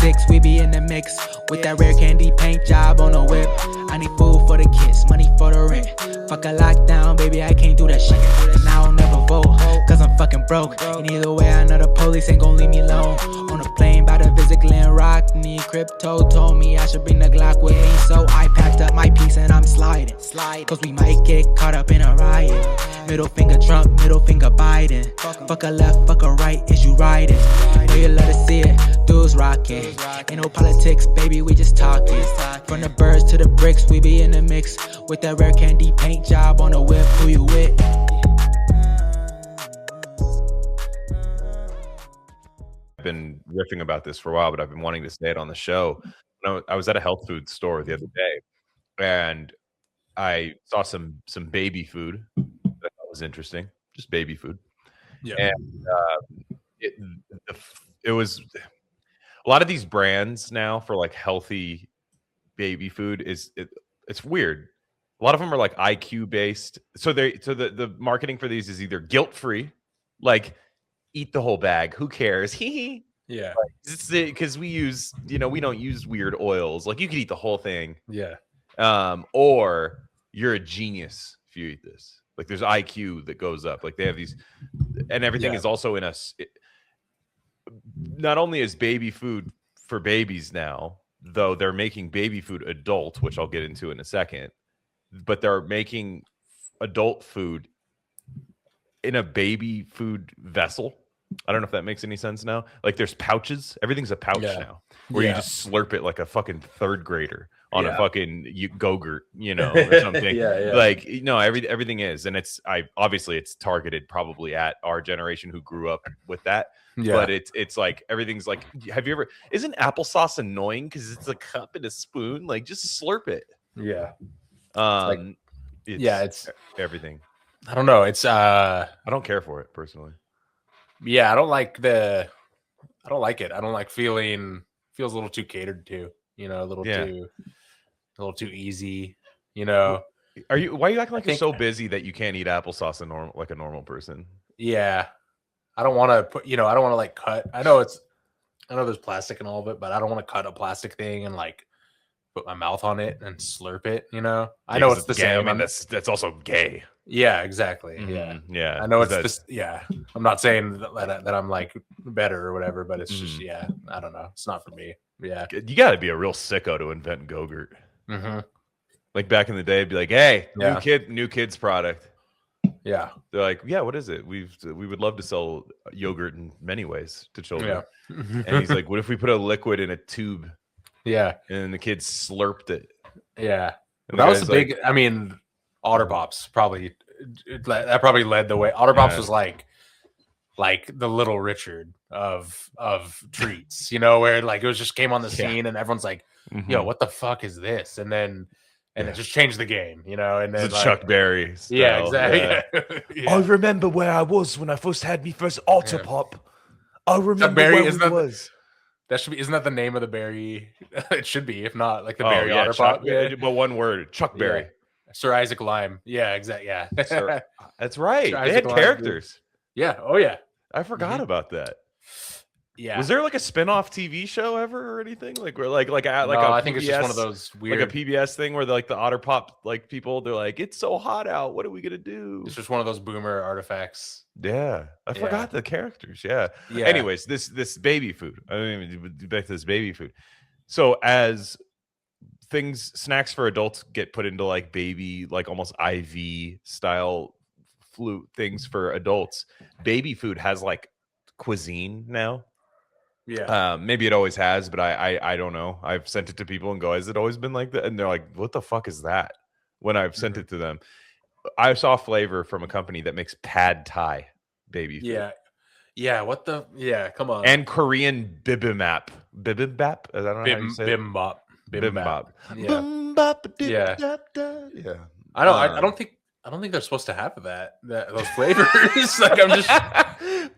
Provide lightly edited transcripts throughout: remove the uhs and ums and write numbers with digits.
6, we be in the mix with that rare candy paint job on the whip. I need food for the kids, money for the rent. Fuck a lockdown, baby, I can't do that shit. And I don't never vote, cause I'm fucking broke. And either way, I know the police ain't gon' leave me alone. On a plane, about to visit Glen Rock. Need crypto, told me I should bring the Glock with me. So I packed up my piece and I'm sliding. Cause we might get caught up in a riot. Middle finger Trump, middle finger Biden. Fuck a left, fuck a right, is you riding? Know you love to see it, dudes rocking. Ain't no politics, baby, we just talking. From the birds to the bricks, we be in the mix with that rare candy paint job on the whip. Who you with? I've been riffing about this for a while, but I've been wanting to say it on the show. I was at a health food store the other day, and I saw some baby food that was interesting, just baby food. Yeah. And it was a lot of these brands now for like healthy baby food it's weird. A lot of them are like IQ based. So the marketing for these is either guilt free, like eat the whole bag, who cares? Yeah. Because we use, we don't use weird oils. Like you could eat the whole thing. Yeah. Or you're a genius if you eat this. Like there's IQ that goes up. Like they have these, and everything is also in us. Not only is baby food for babies now, though they're making baby food adult, which I'll get into in a second, but they're making adult food in a baby food vessel. I don't know if that makes any sense now. Like there's pouches. Everything's a pouch now where you just slurp it like a fucking third grader on a fucking Go-Gurt, or something. Like, everything is. And obviously it's targeted probably at our generation who grew up with that. Yeah. But it's like, everything's like, isn't applesauce annoying because it's a cup and a spoon? Like just slurp it. Yeah. It's everything. I don't know. It's I don't care for it personally. Yeah, I don't like it. I don't like feels a little too catered to, a little too easy, Why are you acting like you're so busy that you can't eat applesauce like a normal person? Yeah. I don't want to put, I don't want to like cut. I know there's plastic and all of it, but I don't want to cut a plastic thing and like put my mouth on it and slurp it, I know it's the same. I mean, that's also gay. Yeah, exactly. Yeah. I know it's this. Yeah. I'm not saying that I'm like better or whatever, but it's just, I don't know. It's not for me. Yeah. You got to be a real sicko to invent Go-Gurt. Mm-hmm. Like back in the day, it'd be like, hey, new kids product. Yeah. They're like, yeah, what is it? We would love to sell yogurt in many ways to children. Yeah. And he's like, what if we put a liquid in a tube? Yeah. And the kids slurped it. Yeah. That was a big, Otter Pops probably led the way. Otter Pops was like the Little Richard of treats, where like it was just came on the scene and everyone's like, yo, what the fuck is this? And then it just changed the game, and then like, Chuck Berry style. Yeah, exactly. Yeah. I remember where I was when I first had me first Otter Pop. I remember Berry, where it was. Isn't that the name of the berry? It should be, if not like the berry Otter Pop. But one word, Chuck Berry. Yeah. Sir Isaac Lime. Yeah, exactly. Yeah. That's right. Sir they Isaac had Lime, characters. Dude. Yeah. Oh, yeah. I forgot about that. Yeah. Was there like a spin-off TV show ever or anything? Like where like I think it's just one of those weird, like a PBS thing where the Otter Pop like people, they're like, it's so hot out. What are we gonna do? It's just one of those boomer artifacts. Yeah. I forgot the characters. Yeah. Anyways, this baby food. Back to this baby food. So as snacks for adults get put into like baby, like almost IV style things for adults, baby food has like cuisine now. Yeah. Maybe it always has, but I don't know. I've sent it to people and go, has it always been like that? And they're like, what the fuck is that? When I've sent it to them, I saw flavor from a company that makes pad thai baby food. Yeah. Come on. And Korean bibimbap. I don't know how you say it. Bibimbap. Yeah. Yeah. I don't think they're supposed to have those flavors. Like I'm just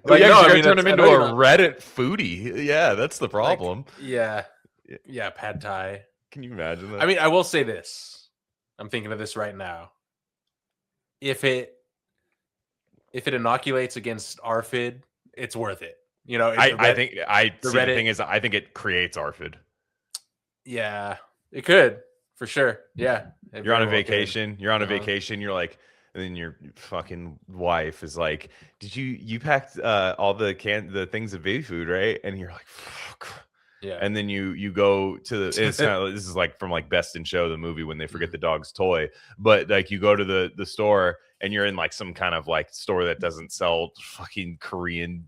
like, turn them into a Reddit foodie. Yeah, that's the problem. Like, yeah, pad thai. Can you imagine that? I will say this. I'm thinking of this right now. If it inoculates against ARFID, it's worth it. You know, I think the Reddit thing is, I think it creates ARFID. Yeah, it could for sure. Yeah, you're on a vacation. You're on a vacation. You're like, and then your fucking wife is like, "Did you packed all the things of baby food, right?" And you're like, "Fuck." Yeah. And then you go to the this is like from like Best in Show, the movie, when they forget the dog's toy. But like you go to the store and you're in like some kind of like store that doesn't sell fucking Korean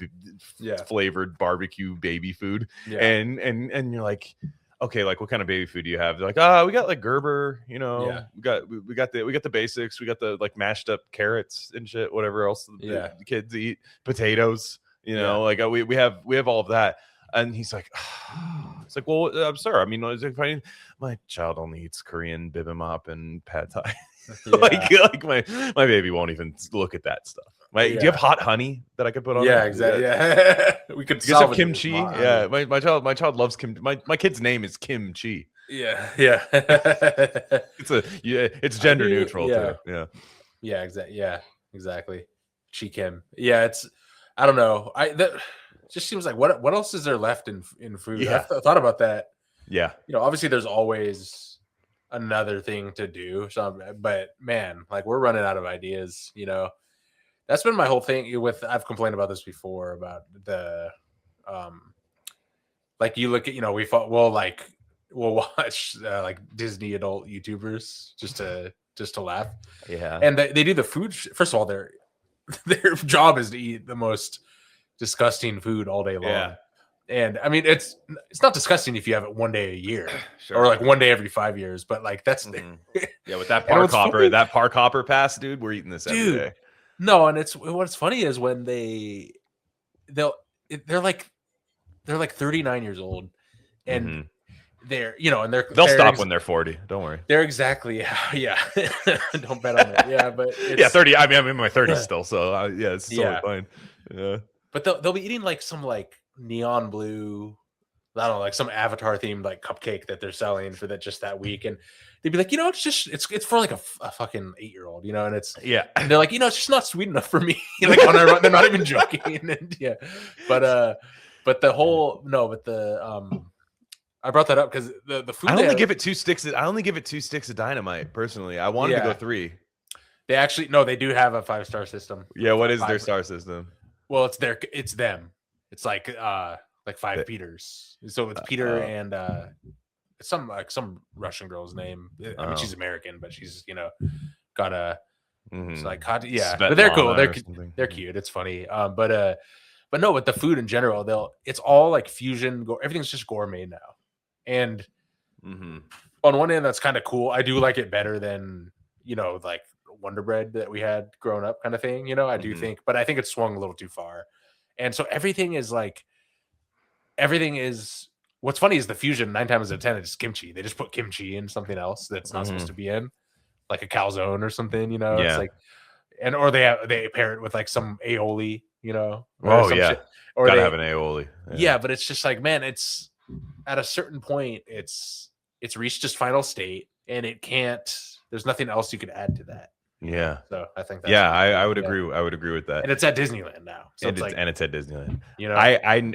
flavored barbecue baby food. Yeah. And you're like, okay, like what kind of baby food do you have? They're like, we got like Gerber, you know, we got the basics, we got the like mashed up carrots and shit, whatever else the kids eat, potatoes, you know, like we have all of that. And he's like, it's like, well, I'm sorry. I mean, my child only eats Korean bibimbap and pad thai. like my baby won't even look at that stuff. Do you have hot honey that I could put on? Yeah, exactly. Yeah, we could get some kimchi. Yeah, my child loves kimchi. My kid's name is Kim Chi. Yeah. It's gender neutral too. Yeah, exactly. Chi Kim. Yeah, it's. I don't know. Just seems like what else is there left in food? Yeah. I thought about that. Yeah. You know, obviously there's always another thing to do. So, but man, like we're running out of ideas, you know. That's been my whole thing with, I've complained about this before about the like you look at, you know, we'll watch like Disney adult YouTubers just to laugh. Yeah. And they do the food. First of all, their job is to eat the most disgusting food all day long. Yeah. And I mean, it's not disgusting if you have it one day a year or like one day every 5 years, but like that's with that park hopper pass, dude, we're eating this every day. No, and what's funny is when they're like 39 years old and they'll stop when they're 40. Don't worry. They're exactly don't bet on it. Yeah, but 30. I mean, I'm in my 30s still, so it's totally fine. Yeah. But they'll be eating like some like neon blue, I don't know, like some Avatar themed like cupcake that they're selling for that week, and they'd be like, you know, it's for like a fucking 8-year-old, you know, and and they're like, you know, it's just not sweet enough for me. Like they're not even joking, and but the whole I brought that up because the food. I only give it 2 sticks. I only give it 2 sticks of dynamite personally. I wanted to go 3. They actually they do have a 5-star system. Yeah, what is their star system? Well, it's them. It's like 5 Peters. So it's Peter and some Russian girl's name. I mean, she's American, but she's got a it's like but they're cool. They're cute. It's funny. But no, with the food in general, it's all like fusion. Everything's just gourmet now. And on one end, that's kind of cool. I do like it better than like Wonder Bread that we had growing up, kind of thing. I do think, but I think it's swung a little too far. And so everything is what's funny is the fusion 9 times out of 10 is kimchi. They just put kimchi in something else that's not supposed to be in, like a calzone or something, It's like, or they pair it with like some aioli, or shit. Or gotta have an aioli. Yeah, but it's just like, man, it's at a certain point, it's reached its final state, and there's nothing else you could add to that. Yeah. So I think I would agree. I would agree with that. And it's at Disneyland now. So it's at Disneyland.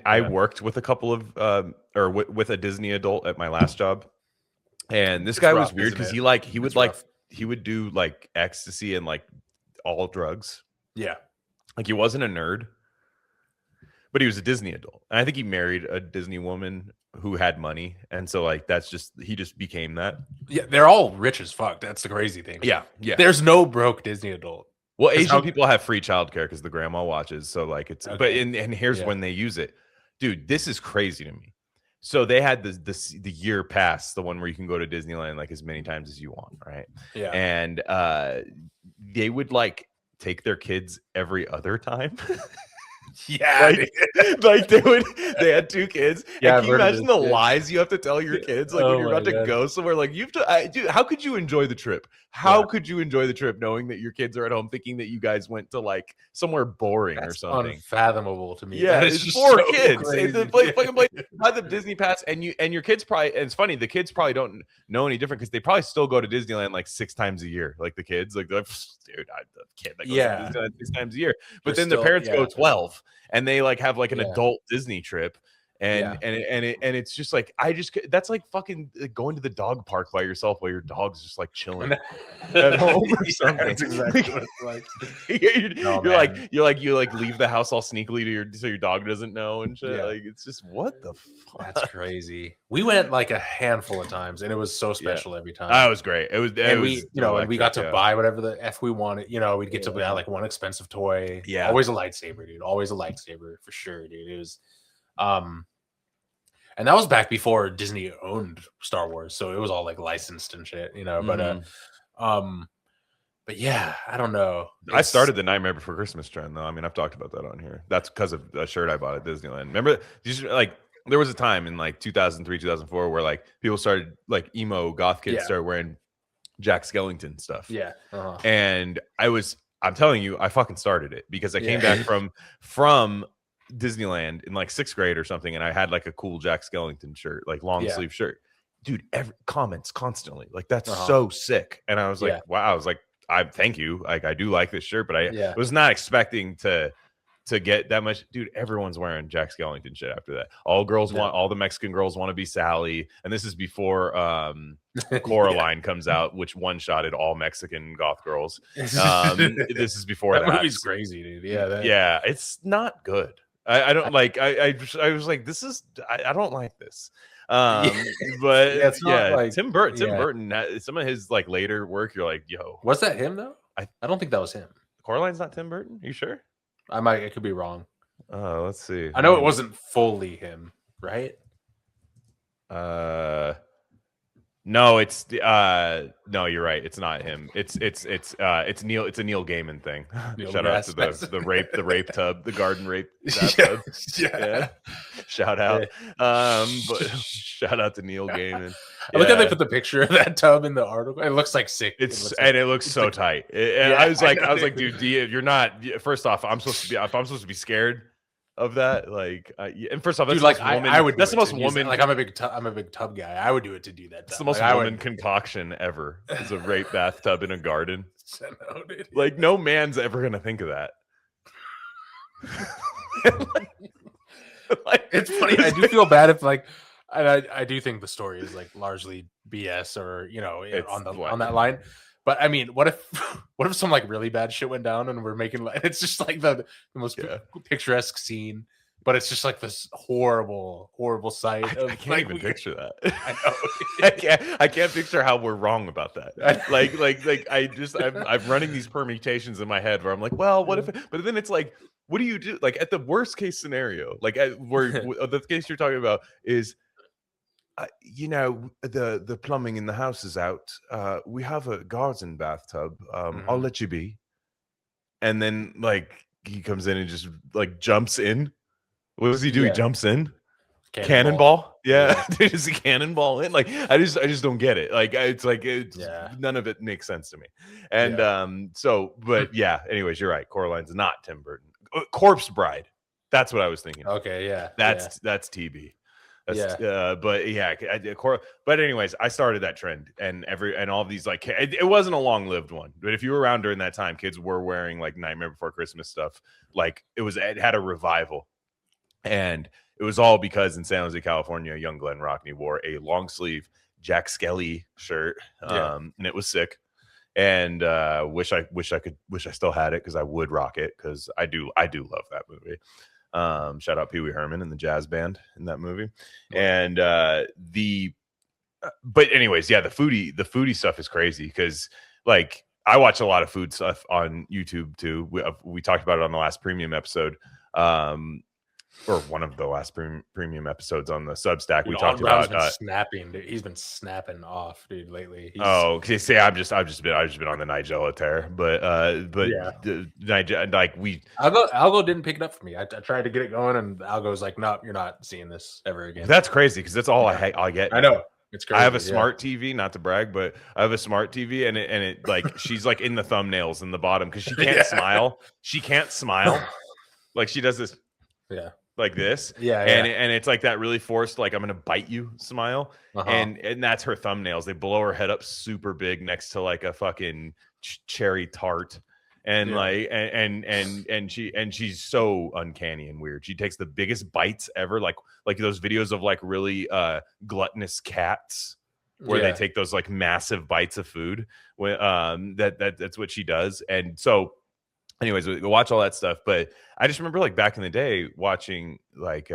I worked with a couple of with a Disney adult at my last job. And this guy was weird because he would do like ecstasy and like all drugs. Yeah. Like he wasn't a nerd, but he was a Disney adult. And I think he married a Disney woman who had money, and so like he just became that. Yeah, they're all rich as fuck. That's the crazy thing. Yeah. There's no broke Disney adult. Well, Asian people have free childcare because the grandma watches. So like it's okay. But and here's when they use it, dude. This is crazy to me. So they had the year pass, the one where you can go to Disneyland like as many times as you want, right? Yeah. And they would like take their kids every other time. Yeah, like they had 2 kids. Yeah, and can you imagine the lies you have to tell your kids like when you're about to go somewhere? Like you have to, dude, how could you enjoy the trip? How could you enjoy the trip knowing that your kids are at home thinking that you guys went to like somewhere boring or something? Unfathomable to me. Yeah, it's 4 kids. Buy the Disney pass, and your kids probably. And it's funny, the kids probably don't know any different because they probably still go to Disneyland like 6 times a year. Like the kids, like dude, I'm the kid that goes to Disneyland 6 times a year. But then the parents go 12. 12 and they like have like an adult Disney trip. And it's just like that's like fucking going to the dog park by yourself while your dog's just like chilling at home or something. That's exactly what it's like. you leave the house all sneakily so your dog doesn't know and shit. Like it's just what the fuck? That's crazy. We went like a handful of times and it was so special every time. That was great. We got to buy whatever the F we wanted. We'd get to buy like one expensive toy. Yeah, always a lightsaber, dude. Always a lightsaber for sure, dude. It was and that was back before Disney owned Star Wars, so it was all like licensed and shit, But yeah, I don't know. I started the Nightmare Before Christmas trend, though. I mean, I've talked about that on here. That's because of a shirt I bought at Disneyland. Remember, like there was a time in like 2003, 2004 where like people started like emo goth kids started wearing Jack Skellington stuff. Yeah, and I'm telling you, I fucking started it because I came back from Disneyland in like 6th grade or something, and I had like a cool Jack Skellington shirt, like long sleeve shirt. Dude, comments constantly like that's so sick, and I was like, wow. I was like, I thank you. Like I do like this shirt, but I was not expecting to get that much. Dude, everyone's wearing Jack Skellington shit after that. All the Mexican girls want to be Sally, and this is before Coraline comes out, which one-shotted all Mexican goth girls. This is before that. Movie's crazy, dude. Yeah, it's not good. I don't like. I was like, this is. I don't like this. But it's not like Tim Burton. Some of his like later work, you're like, yo, was that him though? I don't think that was him. Coraline's not Tim Burton. Are you sure? I could be wrong. Let's see. I know it wasn't fully him, right? No, it's no, you're right. It's not him. It's Neil. It's a Neil Gaiman thing. Shout out to the rape tub, the garden rape tub. Yeah. Shout out. But shout out to Neil Gaiman. I look how they put the picture of that tub in the article. It looks like sick. It looks so tight. I was like, dude, you're not. First off, I'm supposed to be scared of that, like, and first off, that's dude, I would. That's the most woman. Like, I'm a big tub guy. I would do it to do that. It's the most woman concoction ever. It's a rape bathtub in a garden. Like, no man's ever gonna think of that. Like, it's funny. I do feel bad if like, I do think the story is like largely BS or on that line. But I mean, what if some like really bad shit went down and we're making it's just like the most picturesque scene, but it's just like this horrible sight. I can't even picture that. I know. I can't picture how we're wrong about that. I'm running these permutations in my head where I'm like, well, what if? But then it's like, what do you do? Like at the worst case scenario, like where the case you're talking about is. The plumbing in the house is out. We have a garden bathtub. I'll let you be. And then like he comes in and just like jumps in. What does he do? He jumps in. Cannonball. Yeah. Does he cannonball in? Like I just don't get it. Like it's none of it makes sense to me. And but yeah. Anyways, you're right. Coraline's not Tim Burton. Corpse Bride. That's what I was thinking. Okay. Yeah. That's TB. But anyways, I started that trend, and all these like it wasn't a long-lived one, but if you were around during that time, kids were wearing like Nightmare Before Christmas stuff. Like it had a revival, and it was all because in San Jose, California, young Glen Rockney wore a long sleeve Jack Skelly shirt, and it was sick. And wish I still had it because I would rock it because I do love that movie. Shout out Pee Wee Herman and the jazz band in that movie. And but anyways, the foodie stuff is crazy because like I watch a lot of food stuff on YouTube too. We talked about it on the last premium episode, or one of the last premium episodes on the Substack. We talked about snapping. Dude. He's been snapping off, dude, lately. I've just been on the Nigella tear, but Algo didn't pick it up for me. I tried to get it going, and Algo's like, "No, you're not seeing this ever again." That's crazy because that's all I get. I know. It's crazy. I have a smart TV, not to brag, but I have a smart TV, and it like she's like in the thumbnails in the bottom because she can't smile. She can't smile. Like she does this. Yeah. Like this, and it's like that really forced, like I'm gonna bite you smile, and that's her thumbnails. They blow her head up super big next to like a fucking cherry tart, And like and she's so uncanny and weird. She takes the biggest bites ever, like those videos of like really gluttonous cats where they take those like massive bites of food. When that's what she does. And so anyways, we watch all that stuff. But I just remember like back in the day watching like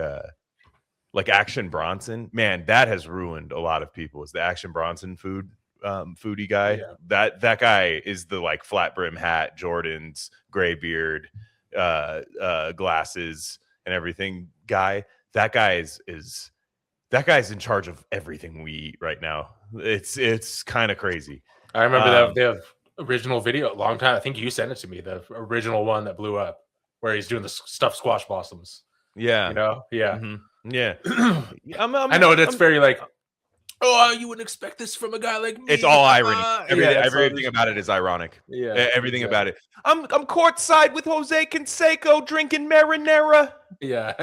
Action Bronson. Man, that has ruined a lot of people. Is the Action Bronson foodie guy? That guy is the like flat brim hat, Jordans, gray beard, glasses, and everything guy. That guy is that guy's in charge of everything we eat right now. It's kind of crazy. I remember the original video a long time. I think you sent it to me. The original one that blew up, where he's doing the stuffed squash blossoms. Yeah, you know, yeah. Yeah, I know that's very like, oh, you wouldn't expect this from a guy like me. It's all irony. Everything about it is ironic. Yeah, everything about it. I'm courtside with Jose Canseco drinking marinara. Yeah,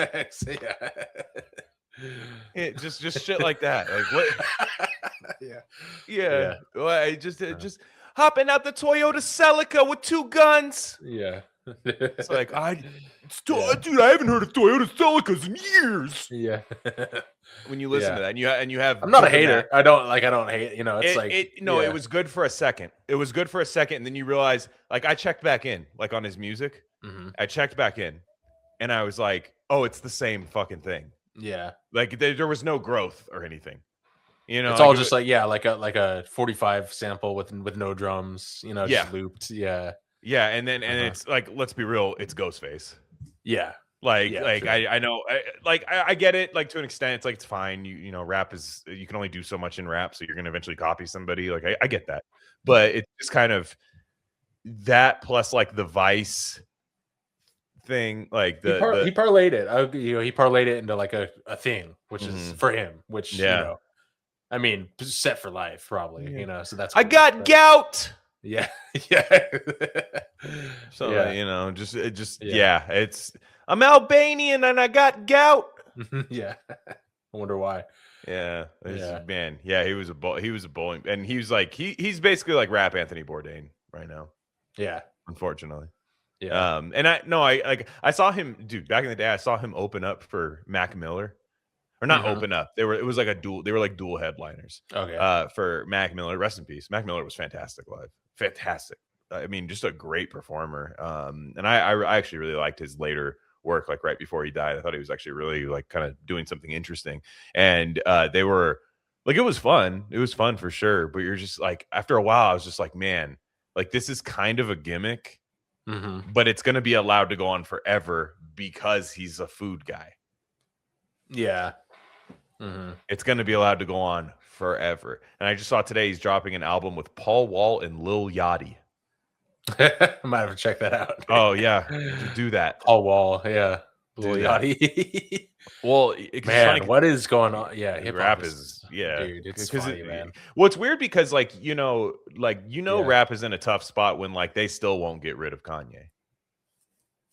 It just shit like that. Like what? yeah. Well, just hopping out the Toyota Celica with 2 guns. Yeah. It's like dude, I haven't heard of Toyota Celicas in years. Yeah. When you listen to that, and you have, I'm not a hater. I don't hate. You know, it's it was good for a second. It was good for a second, and then you realize, like, I checked back in, like on his music. I checked back in, and I was like, oh, it's the same fucking thing. Yeah. Like there was no growth or anything. You know, it's all just like a 45 sample with no drums. You know, just looped. Yeah. Yeah, and then it's like, let's be real, it's Ghostface. Yeah, sure. I know, I get it, like to an extent. It's like it's fine. You know, rap is, you can only do so much in rap, so you're gonna eventually copy somebody. Like I get that, but it's just kind of that plus like the Vice thing, like he parlayed it. He parlayed it into like a thing, which is for him. Which you know, I mean, set for life, probably. You know, so that's. I got gout. Yeah. So you know, it's I'm Albanian and I got gout. Yeah. I wonder why. Yeah. Man. Yeah, he was a bowling, and he was like he's basically like rap Anthony Bourdain right now. Yeah. Unfortunately. Yeah. And I saw him, dude, back in the day. I saw him open up for Mac Miller. Or not open up. It was like they were like dual headliners. Okay. For Mac Miller. Rest in peace. Mac Miller was fantastic live. Fantastic. I mean, just a great performer. And I actually really liked his later work, like right before he died. I thought he was actually really like kind of doing something interesting. And they were like, it was fun. It was fun for sure. But you're just like, after a while, I was just like, man, like this is kind of a gimmick, but it's going to be allowed to go on forever because he's a food guy. Yeah. It's going to be allowed to go on forever. And I just saw today he's dropping an album with Paul Wall and Lil Yachty. I might have to check that out. Oh yeah, do that. Paul Wall, yeah. Lil Yachty. Well, man, what is going on? Yeah, hip rap is dude, it's funny, man. Well, it's weird because like rap is in a tough spot when like they still won't get rid of Kanye.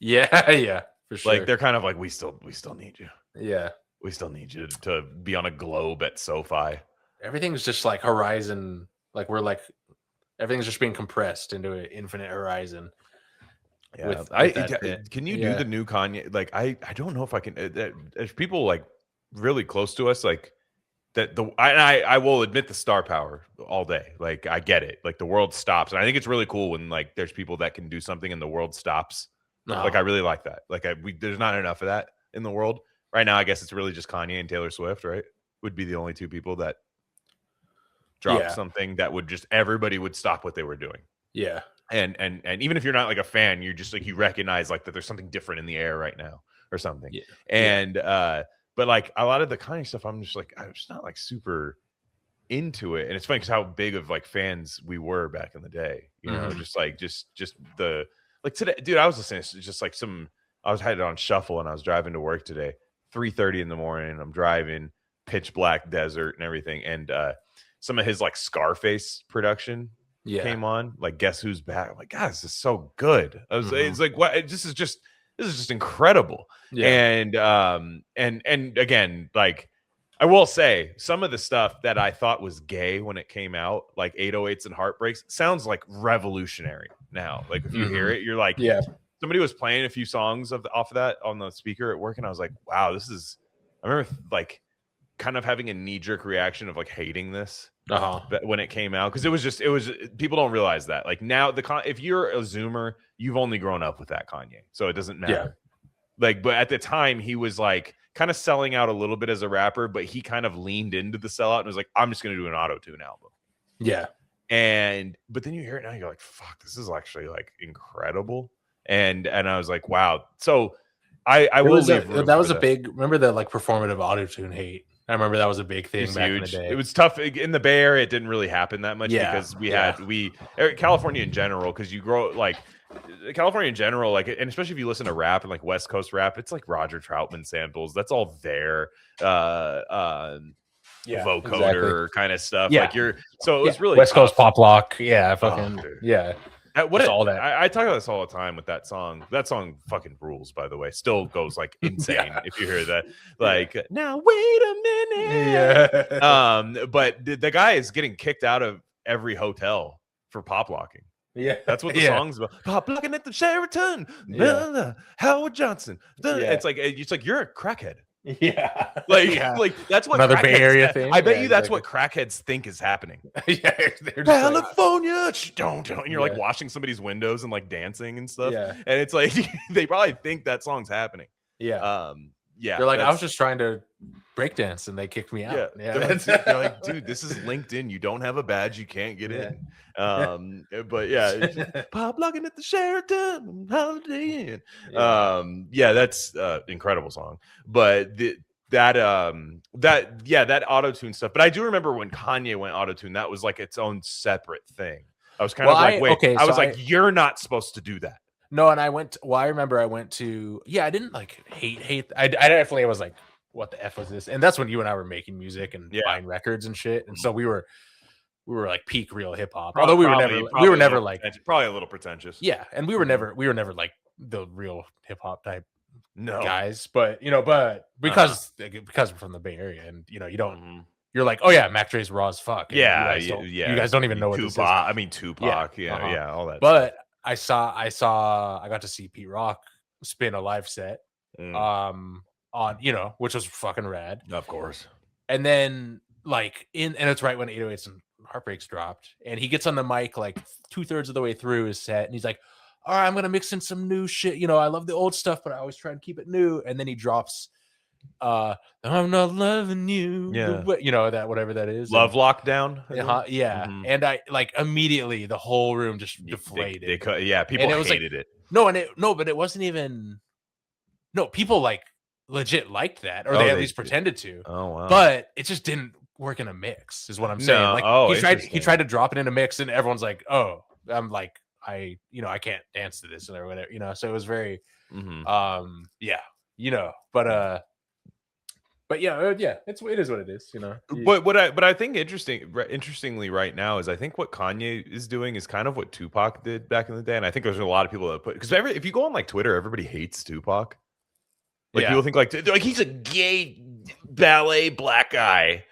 Yeah, for sure. Like they're kind of like, we still need you. Yeah. We still need you to be on a globe at SoFi. Everything's just like horizon. Like everything's just being compressed into an infinite horizin. Yeah, can you do the new Kanye? Like, I don't know if I can. There's people like really close to us, like that. I will admit the star power all day. Like, I get it. Like, the world stops, and I think it's really cool when like there's people that can do something and the world stops. Like, I really like that. Like, there's not enough of that in the world right now. I guess it's really just Kanye and Taylor Swift, right? Would be the only two people that drop something that would just everybody would stop what they were doing. Yeah. And even if you're not like a fan, you're just like, you recognize like that there's something different in the air right now or something. Yeah. And but like a lot of the Kanye stuff, I'm just not like super into it. And it's funny because how big of like fans we were back in the day, you know, just the like today, dude, I was listening to just like I was headed on shuffle and I was driving to work today, 3:30 in the morning. I'm driving pitch black desert and everything. And some of his like Scarface production came on, like Guess Who's Back. I'm like, God, this is so good. It's like, what? This is just incredible. Yeah. And again, like I will say, some of the stuff that I thought was gay when it came out, like 808s and Heartbreaks, sounds like revolutionary. now. Like if you hear it, you're like, somebody was playing a few songs off of that on the speaker at work, and I was like, wow, this is. I remember like kind of having a knee-jerk reaction of like hating this when it came out, because it was people don't realize that like now if you're a Zoomer, you've only grown up with that Kanye, so it doesn't matter. Like, but at the time he was like kind of selling out a little bit as a rapper, but he kind of leaned into the sellout and was like, I'm just gonna do an auto-tune album. But then you hear it now, you're like, fuck, this is actually like incredible. And I was like, wow. So I will leave that was a big, remember the like performative auto-tune hate? I remember that was a big thing back in the day. It was tough in the Bay Area. It didn't really happen that much because California in general, because you grow like California in general, like, and especially if you listen to rap and like West Coast rap, it's like Roger Troutman samples. That's all there. Vocoder kind of stuff. Like so it was really West tough. Coast pop lock. Yeah, What all that. I talk about this all the time with that song. That song fucking rules, by the way. Still goes like insane if you hear that. Like, now wait a minute. But the guy is getting kicked out of every hotel for pop locking. That's what the song's about. Pop locking at the Sheraton. Howard Johnson. It's like you're a crackhead. Like that's what another Bay Area thing. I bet you that's what crackheads think is happening. California, don't. And you're like washing somebody's windows and like dancing and stuff. And it's like they probably think that song's happening. They're like, I was just trying to breakdance and they kicked me out. They're like, dude, this is LinkedIn. You don't have a badge, you can't get in. But pop locking at the Sheraton Holiday Inn. That's incredible song. But that auto-tune stuff. But I do remember when Kanye went auto-tune, that was like its own separate thing. I was kind of like, you're not supposed to do that. No, and I remember I went to, I didn't like hate. I definitely was like, what the F was this? And that's when you and I were making music and buying records and shit. And so we were like peak real hip hop. Although we were never like, probably a little pretentious. Yeah. And we were never like the real hip hop type guys, but because we're from the Bay Area and you don't, you're like, oh yeah, Mac Dre's raw as fuck. You guys don't even know what this is. I mean, Tupac. All that. But I got to see Pete Rock spin a live set on, which was fucking rad. Of course. And then and it's right when 808s and Heartbreaks dropped, and he gets on the mic like 2/3 of the way through his set and he's like, all right, I'm going to mix in some new shit. I love the old stuff, but I always try and keep it new. And then he drops, I'm not loving you. That whatever that is. Love Lockdown. And I like immediately the whole room just deflated. People hated it. But it wasn't even. No, people like legit liked that, or they at least pretended to. Oh wow! But it just didn't work in a mix, is what I'm saying. He tried to drop it in a mix, and everyone's like, "Oh, I'm like, I can't dance to this," or whatever. So it was very, But it is what it is, But I think interestingly right now is I think what Kanye is doing is kind of what Tupac did back in the day, and I think there's a lot of people that because if you go on like Twitter, everybody hates Tupac. Like people think like he's a gay ballet black guy.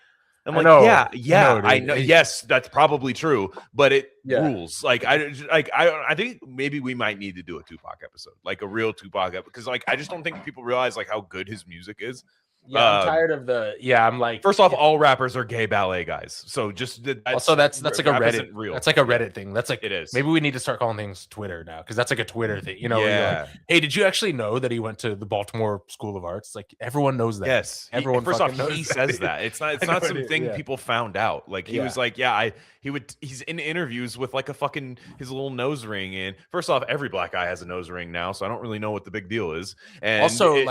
I'm like, I know. Yes, that's probably true, but it rules. Like I think maybe we might need to do a Tupac episode, like a real Tupac episode, because like I just don't think people realize like how good his music is. I'm tired of I'm like, first off, all rappers are gay ballet guys, so just also that's like a Reddit real. That's like a Reddit thing. That's like it is. Maybe we need to start calling things Twitter now, because that's like a Twitter thing. Where like, hey, did you actually know that he went to the Baltimore School of Arts? Like everyone knows that. Yes, everyone. First off, he says that it's not something people found out. Like he was like, he's in interviews with like his little nose ring in. First off, every black guy has a nose ring now, so I don't really know what the big deal is. And also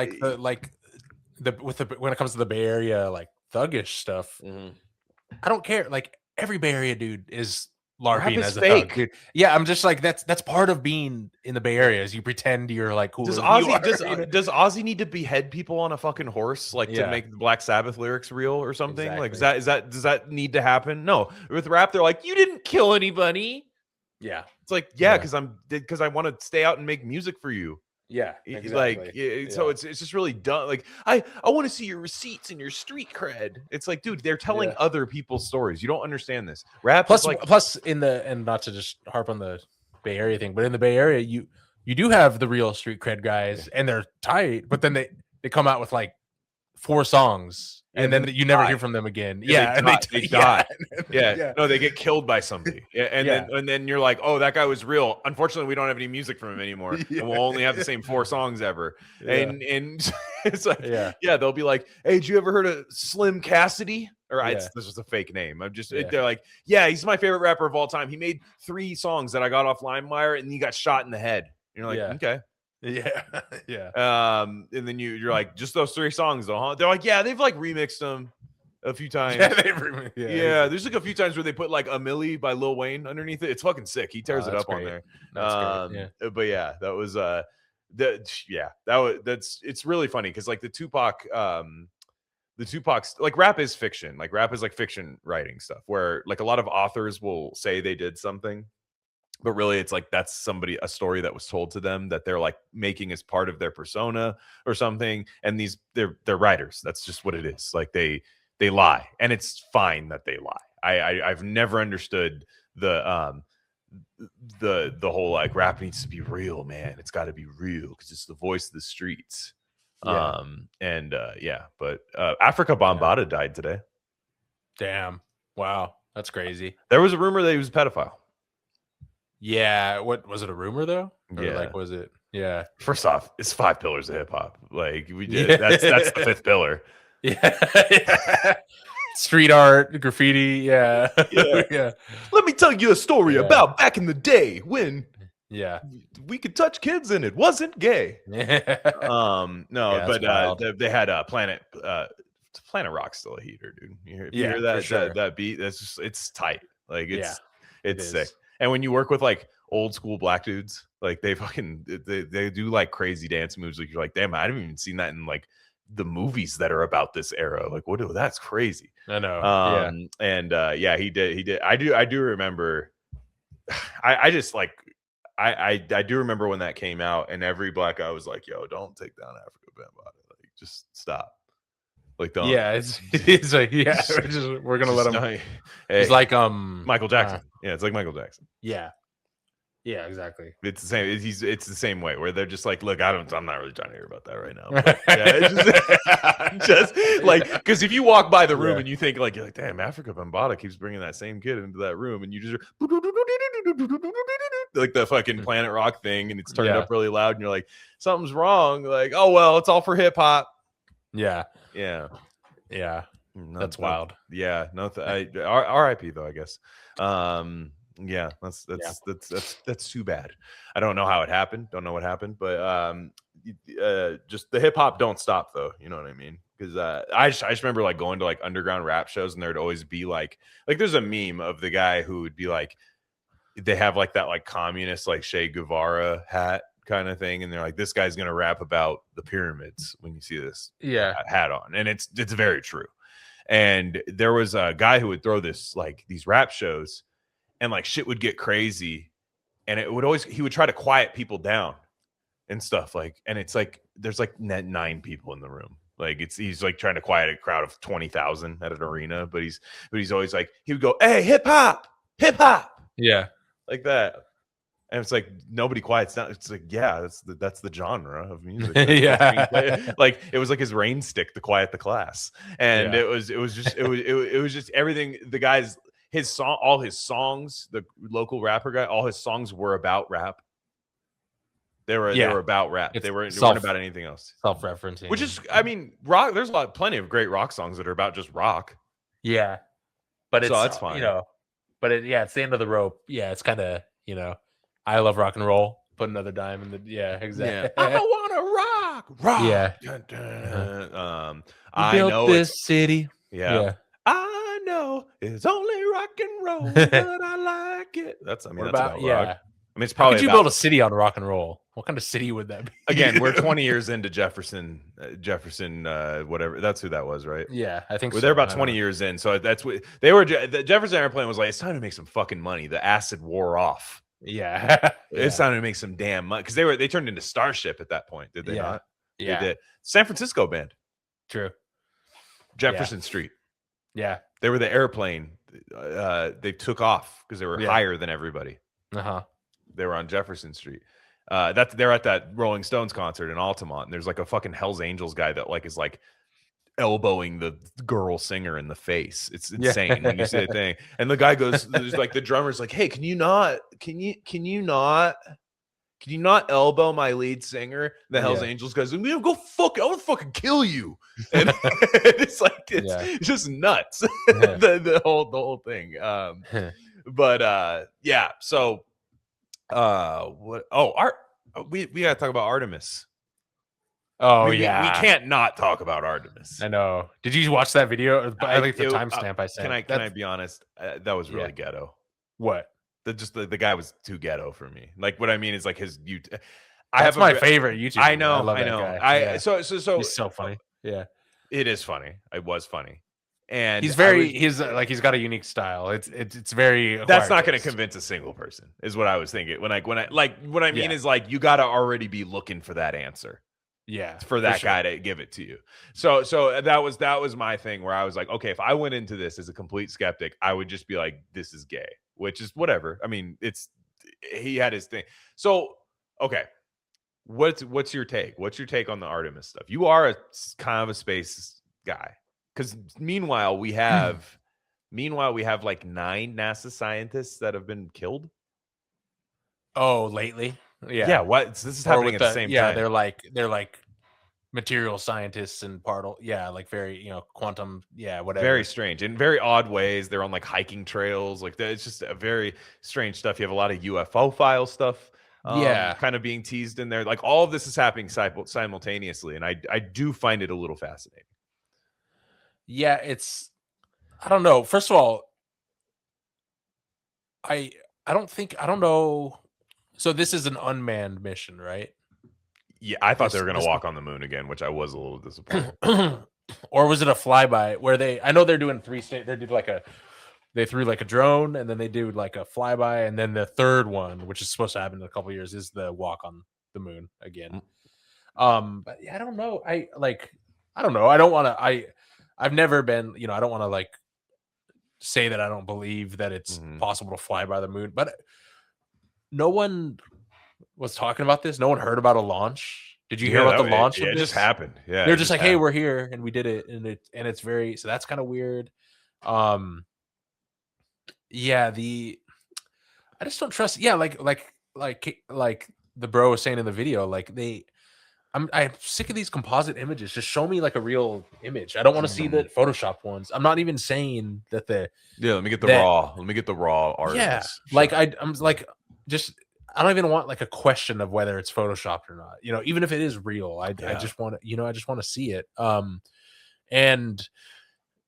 when it comes to the Bay Area, like thuggish stuff, I don't care. Like every Bay Area dude is LARPing as a thug, dude. Yeah, I'm just like that's part of being in the Bay Area is you pretend you're like cool. Does Ozzy need to behead people on a fucking horse to make the Black Sabbath lyrics real or something? Exactly. Like does that need to happen? No. With rap, they're like, you didn't kill anybody. Yeah, it's like because I want to stay out and make music for you. Yeah, exactly. So it's just really dumb. Like I want to see your receipts and your street cred. It's like, dude, they're telling other people's stories. You don't understand this. Rap plus and not to just harp on the Bay Area thing. But in the Bay Area, you do have the real street cred guys, and they're tight. But then they come out with like 4 songs, and then you never hear from them again. Yeah, they die. Yeah. No, they get killed by somebody. Yeah, and then you're like, oh, that guy was real. Unfortunately, we don't have any music from him anymore, and we'll only have the same 4 songs ever. And it's like, they'll be like, hey, did you ever heard of Slim Cassidy? Or this was a fake name. I'm just they're like, yeah, he's my favorite rapper of all time. He made 3 songs that I got off LimeWire, and he got shot in the head. And you're like, okay. And then you're like, just those 3 songs though, huh? They're like, yeah, they've like remixed them a few times. There's like a few times where they put like A Milli by Lil Wayne underneath it. It's fucking sick. He tears it up on there. But yeah, that was it's really funny because like the Tupac's like rap is fiction. Like rap is like fiction writing stuff where like a lot of authors will say they did something, but really it's like that's a story that was told to them that they're like making as part of their persona or something. And they're writers. That's just what it is. Like they lie, and it's fine that they lie. I've never understood the whole like rap needs to be real, man. It's got to be real because it's the voice of the streets. But Africa Bambaataa died today. Damn. Wow. That's crazy. There was a rumor that he was a pedophile. Yeah. What was it, a rumor though? Or like was it? Yeah. First off, it's 5 pillars of hip hop. Like we did that's the 5th pillar. Yeah. Street art, graffiti, yeah. Let me tell you a story about back in the day when we could touch kids and it wasn't gay. They had Planet Rock's still a heater, dude. You hear that? Sure. That beat? That's just, it's tight. Like it's sick. And when you work with like old school black dudes, like they do like crazy dance moves. Like you're like, damn, I haven't even seen that in like the movies that are about this era. Like what? That's crazy. I know. He did. I do remember. I just like. I do remember when that came out, and every black guy was like, "Yo, don't take down Africa Bambaataa. Like, just stop. Like, don't." Yeah, it's like we're gonna let him. Hey, it's like Michael Jackson. It's like Michael Jackson. Yeah, exactly. It's the same. It's the same way where they're just like, look, I'm not really trying to hear about that right now. But, it's just like, because if you walk by the room and you think like, you're like, damn, Africa Bambaataa keeps bringing that same kid into that room, and you just like the fucking Planet Rock thing, and it's turned up really loud, and you're like, something's wrong. Like, oh well, it's all for hip hop. Yeah. That's wild. R.I.P. though, I guess. That's too bad. I don't know how it happened. Don't know what happened, but just the hip hop don't stop though. You know what I mean? Because I just remember like going to like underground rap shows, and there'd always be like there's a meme of the guy who would be like, they have like that like communist like Che Guevara hat kind of thing, and they're like, this guy's gonna rap about the pyramids when you see this hat on, and it's very true. And there was a guy who would throw these rap shows, and like shit would get crazy, and he would try to quiet people down and stuff, like, and it's like there's like 9 people in the room, like he's like trying to quiet a crowd of 20,000 at an arena, but he's always like, he would go, hey, hip hop, like that, and it's like nobody quiets down. It's like, that's the genre of music. Like it was like his rain stick to quiet the class, and it was just everything. The guys, all his songs, the local rapper guy, all his songs were about rap. They were about rap. They weren't about anything else. Self-referencing, which is, I mean, rock. There's plenty of great rock songs that are about just rock. Yeah, but that's fine. But it's the end of the rope. Yeah, it's kind of I love rock and roll. Put another dime in the exactly. I don't want to rock. Yeah. I know this city. Yeah. I know it's only rock and roll, but I like it. That's about rock. I mean, it's probably. How could you build a city on rock and roll? What kind of city would that be? Again, we're 20 years into Jefferson, whatever. That's who that was, right? Yeah, I think they're about 20 years in. So that's what they were. The Jefferson Airplane was like, it's time to make some fucking money. The acid wore off. Yeah. It's time to make some damn money, because they turned into Starship at that point, did they not? Yeah. They did. San Francisco band. True. Jefferson Street. Yeah. They were the airplane. They took off because they were higher than everybody. They were on Jefferson Street. They're at that Rolling Stones concert in Altamont, and there's like a fucking Hell's Angels guy that like is like elbowing the girl singer in the face. It's insane when you see the thing. And the guy goes, there's like the drummer's like, hey, can you not elbow my lead singer? The Hell's Angels guys, I'm gonna go fuck, I want to fucking kill you. And it's like it's just nuts. the whole thing. But yeah, so we gotta talk about Artemis. Oh, we can't not talk about Artemis. I know. Did you watch that video? I like the timestamp I sent. Can I be honest? That was really ghetto. What? The guy was too ghetto for me. Like, what I mean is like his YouTube. That's my favorite YouTube. I know. I love that guy. So he's so funny. Yeah, it is funny. It was funny, and he's he's got a unique style. It's very. That's not going to convince a single person, is what I was thinking. What I mean is like you got to already be looking for that answer. Yeah, for that guy to give it to you. So that was my thing where I was like, okay, if I went into this as a complete skeptic, I would just be like, this is gay, which is whatever. I mean, he had his thing. So okay, what's your take? What's your take on the Artemis stuff? You are a kind of a space guy, because meanwhile we have like 9 NASA scientists that have been killed. Oh, lately. Yeah. What? This is happening at the same time. Yeah, they're like material scientists and like very, quantum, whatever. Very strange in very odd ways. They're on like hiking trails. Like it's just a very strange stuff. You have a lot of UFO file stuff. Kind of being teased in there. Like all of this is happening simultaneously, and I do find it a little fascinating. Yeah, I don't know. First of all, I don't know. So this is an unmanned mission, right? Yeah, I thought they were going to walk on the moon again, which I was a little disappointed. Or was it a flyby where I know they're doing 3 state. They threw like a drone, and then they do like a flyby, and then the third one, which is supposed to happen in a couple of years, is the walk on the moon again. But yeah, I don't know. I don't know. I don't want to. I've never been. I don't want to like say that I don't believe that it's possible to fly by the moon, but no one was talking about this. No one heard about a launch. Did you hear about the launch? It just happened. Yeah, they're just like, hey, we're here and we did it, and it's very, so that's kind of weird. Yeah, I just don't trust. Yeah, like the bro was saying in the video, like I'm sick of these composite images. Just show me like a real image. I don't want to see the Photoshop ones. I'm not even saying that let me get the raw. Let me get the raw art. Yeah, like I'm like, just I don't even want like a question of whether it's photoshopped or not. Even if it is real, I just want to, I just want to see it. And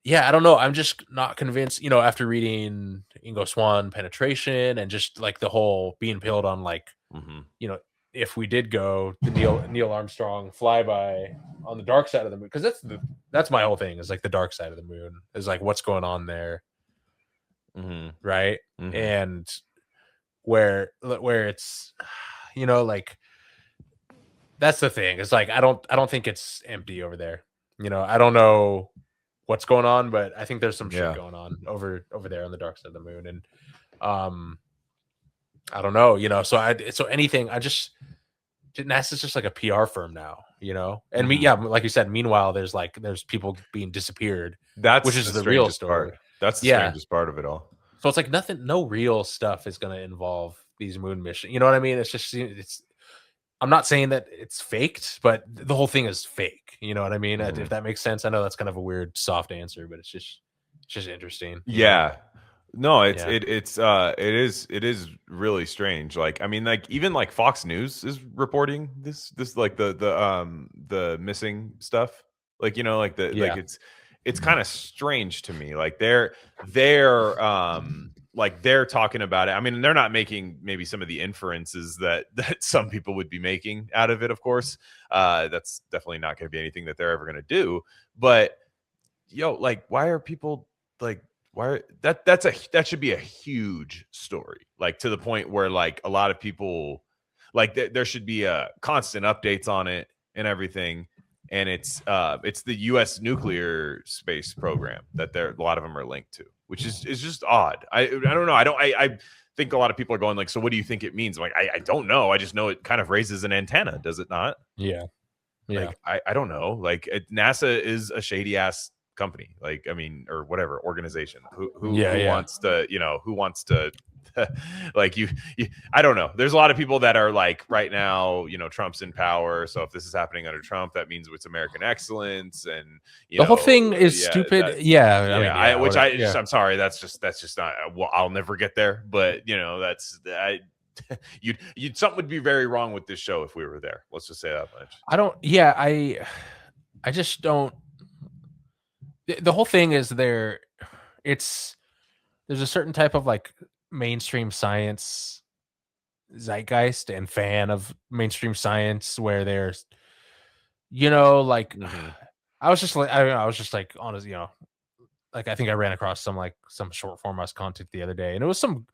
yeah, I don't know. I'm just not convinced, after reading Ingo Swann Penetration and just like the whole being pilled on like, if we did go the Neil Armstrong flyby on the dark side of the moon, because that's my whole thing, is like the dark side of the moon is like what's going on there. Right. And where it's, like that's the thing. It's like I don't think it's empty over there. I don't know what's going on, but I think there's some shit going on over there on the dark side of the moon. And I don't know, so anything, NASA's just like a PR firm now, and like you said, meanwhile there's people being disappeared, which is the real story. That's the strangest part of it all. So it's like no real stuff is going to involve these moon missions. You know what I mean? It's I'm not saying that it's faked, but the whole thing is fake. You know what I mean? If that makes sense. I know that's kind of a weird, soft answer, but it's just interesting. Yeah. No, it is really strange. Like, I mean, like even like Fox News is reporting this like the missing stuff. Like, like it's kind of strange to me. Like they're talking about it. I mean, they're not making maybe some of the inferences that some people would be making out of it, of course. That's definitely not going to be anything that they're ever going to do. But like, why are people like, that should be a huge story, like to the point where like a lot of people like there should be constant updates on it and everything. And it's the U.S. nuclear space program that a lot of them are linked to. which is just odd. I don't know. I think a lot of people are going like, so what do you think it means? I'm like, I don't know. I just know it kind of raises an antenna, does it not? Yeah. Like, I don't know. Like, NASA is a shady ass company. Like, I mean, or whatever organization. Who wants to, who wants to like you I don't know. There's a lot of people that are like, right now, Trump's in power, so if this is happening under Trump, that means it's American excellence, and the whole thing is stupid. I'm sorry, that's just not, well, I'll never get there, but you'd something would be very wrong with this show if we were there. Let's just say that much. I just don't. The whole thing is there's a certain type of like mainstream science zeitgeist and fan of mainstream science where there's, like, I was just like honest, like, I think I ran across some short form content the other day, and it was some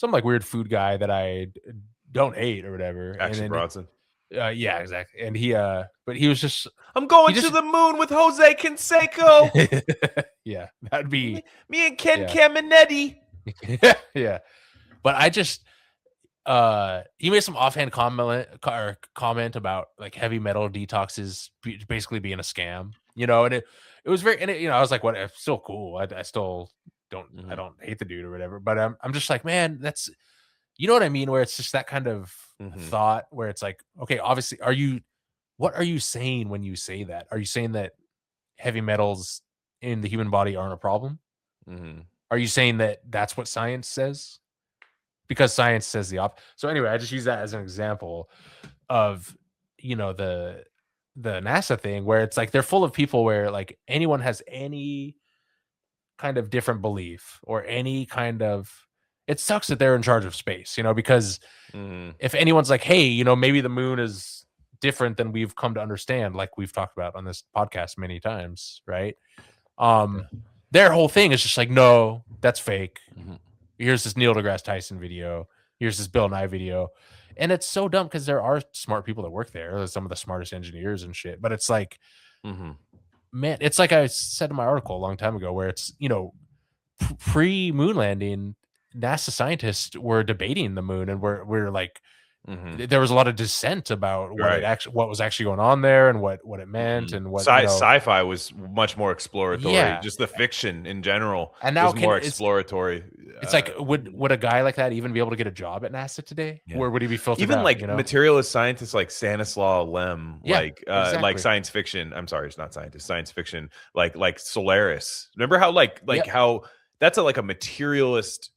like weird food guy that I don't hate or whatever. Action Bronson. Yeah, exactly. And but he was just, I'm going to the moon with Jose Canseco. Yeah, that'd be me and Ken Caminetti. Yeah, but I just, he made some offhand comment about like heavy metal detoxes basically being a scam, and it was very, and I was like, what? It's still cool. I still don't, I don't hate the dude or whatever, but I'm just like, man, that's, what I mean? Where it's just that kind of thought where it's like, okay, obviously, what are you saying when you say that? Are you saying that heavy metals in the human body aren't a problem? Are you saying that that's what science says? Because science says the opposite. So anyway, I just use that as an example of, the NASA thing where it's like they're full of people where like anyone has any kind of different belief or any kind of, it sucks that they're in charge of space, because if anyone's like, hey, maybe the moon is different than we've come to understand, like we've talked about on this podcast many times, right? Their whole thing is just like, no, that's fake. Here's this Neil deGrasse Tyson video. Here's this Bill Nye video. And it's so dumb because there are smart people that work there. There's some of the smartest engineers and shit. But it's like, man, it's like I said in my article a long time ago where it's, pre-moon landing, NASA scientists were debating the moon, and we're like, there was a lot of dissent about what was actually going on there and what it meant and what sci-fi was much more exploratory. Just the fiction in general, and now was more exploratory. It's like, would a guy like that even be able to get a job at NASA today? Or would he be filtered even out, like materialist scientists like Stanislaw Lem, exactly. like science fiction? I'm sorry, it's not scientist, science fiction. Like Solaris. Remember how how that's like a materialist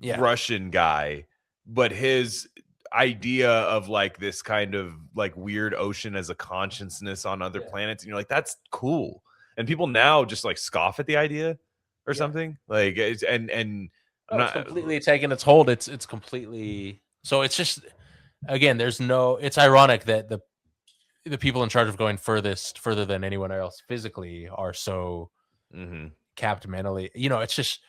Russian guy, but his idea of like this kind of like weird ocean as a consciousness on other planets, and you're like, that's cool, and people now just like scoff at the idea or something like it's, and it's completely taken its hold. It's completely, so it's just, again, it's ironic that the people in charge of going further than anyone else physically are so capped mentally. It's just,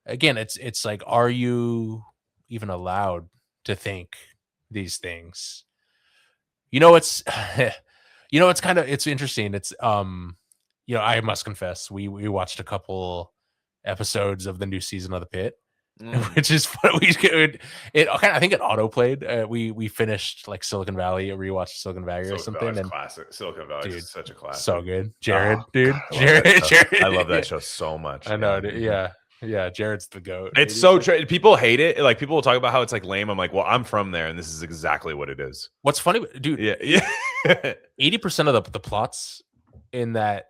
again, it's like, are you even allowed to think these things? It's it's interesting. It's I must confess, we watched a couple episodes of the new season of The Pit, which is fun. I think it auto played. We finished like Silicon Valley, rewatched Silicon Valley or something. And classic. Silicon Valley is such a classic. So good. Jared, Jared. I love that show so much. I know. Yeah, Jared's the GOAT. It's so people hate it. Like, people will talk about how it's like lame. I'm like, well, I'm from there, and this is exactly what it is. What's funny, dude? 80% of the plots in that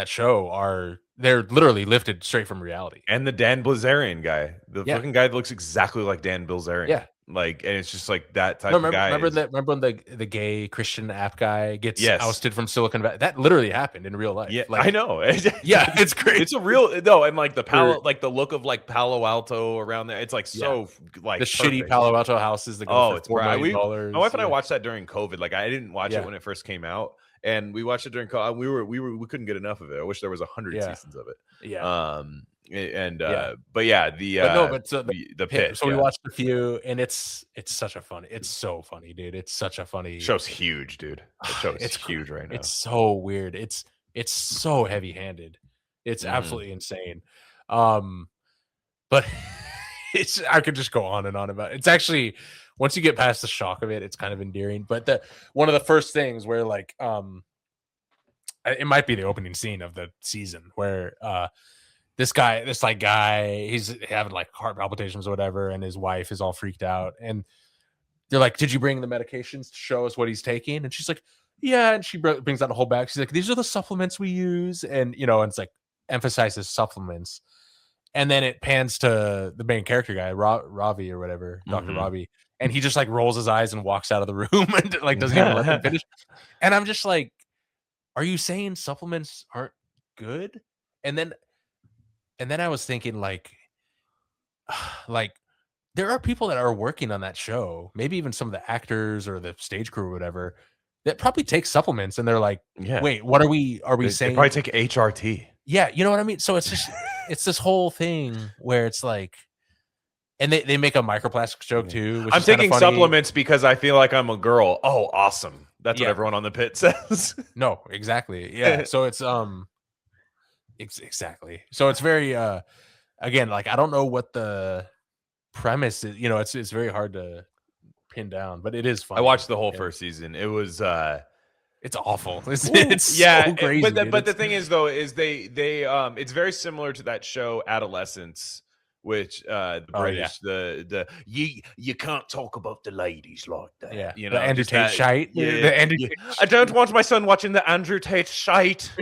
show they're literally lifted straight from reality. And the Dan Bilzerian guy, the fucking guy that looks exactly like Dan Bilzerian. Yeah. Like, and it's just like that type of guy. Remember when the gay Christian app guy gets ousted from Silicon Valley? That literally happened in real life. Yeah, like, I know. Yeah, it's great. It's a real and like the the look of like Palo Alto around there. It's like so like the shitty Palo Alto houses that go for $4 million. My wife and I watched that during COVID. Like, I didn't watch it when it first came out, and we watched it during COVID. We couldn't get enough of it. I wish there was 100 seasons of it. Yeah. The Pit. So we watched a few, and it's such a funny. It's so funny, dude. It's such a funny. Show's huge, dude. The show's huge right now. It's so weird. It's so heavy-handed. It's absolutely insane. But I could just go on and on about it. It's actually, once you get past the shock of it, it's kind of endearing. But one of the first things where like it might be the opening scene of the season where this guy, he's having like heart palpitations or whatever, and his wife is all freaked out, and they're like, "Did you bring the medications to show us what he's taking?" And she's like, "Yeah," and she brings out a whole bag. She's like, "These are the supplements we use," and and it's like emphasizes supplements. And then it pans to the main character guy, Ravi or whatever, Dr. Ravi, and he just like rolls his eyes and walks out of the room and like doesn't even let them finish. And I'm just like, are you saying supplements aren't good? And then I was thinking like there are people that are working on that show, maybe even some of the actors or the stage crew or whatever, that probably take supplements, and they're like, wait, what are we saying? They probably take HRT. Yeah, you know what I mean? So it's just it's this whole thing where it's like, and they make a microplastics joke too. Which I'm taking supplements because I feel like I'm a girl. Oh, awesome. That's what everyone on the pit says. No, exactly. Yeah. So it's exactly. So it's very again, like I don't know what the premise is. It's very hard to pin down, but it is fun. I watched the whole first season. It was it's awful. It's so crazy. But the thing is though, is they it's very similar to that show Adolescence, which the British you can't talk about the ladies like that. Yeah, the Andrew Tate shite. I don't want my son watching the Andrew Tate shite.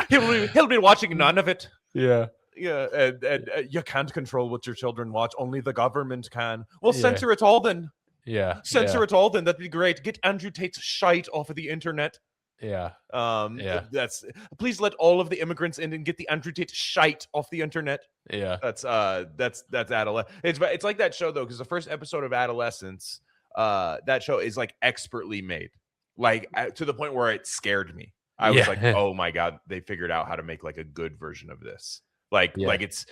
He'll be watching none of it. Yeah. Yeah, and you can't control what your children watch. Only the government can. Well, censor it all then. Yeah. Censor it all then. That'd be great. Get Andrew Tate's shite off of the internet. Yeah. That's please let all of the immigrants in and get the Andrew Tate shite off the internet. Yeah. That's adolescence. It's like that show though, because the first episode of Adolescence, that show is like expertly made, like to the point where it scared me. I was like, oh my god, they figured out how to make like a good version of this. Like it's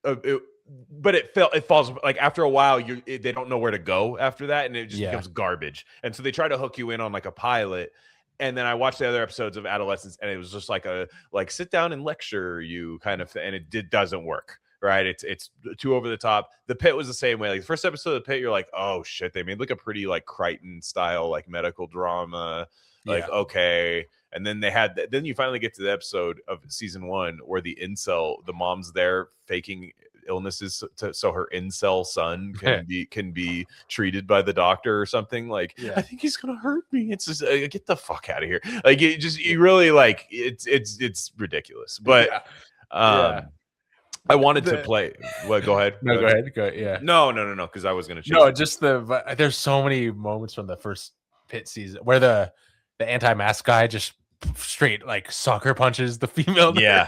but it falls like after a while they don't know where to go after that, and it just becomes garbage. And so they try to hook you in on like a pilot, and then I watched the other episodes of Adolescence, and it was just like a sit down and lecture you kind of thing, and it doesn't work, right? It's too over the top. The Pit was the same way. Like the first episode of The Pit, you're like, oh shit, they made like a pretty like Crichton style like medical drama, like okay. And then then you finally get to the episode of season 1 where the mom's there faking illnesses so her incel son can be treated by the doctor or something. Like, I think he's gonna hurt me. It's just get the fuck out of here. Like you really like it's ridiculous. But I wanted to play. Well, go ahead. No, go ahead. Go ahead. Yeah. No, because I was gonna. No, just there's so many moments from the first Pit season where the anti-mask guy just straight like soccer punches the female. Yeah.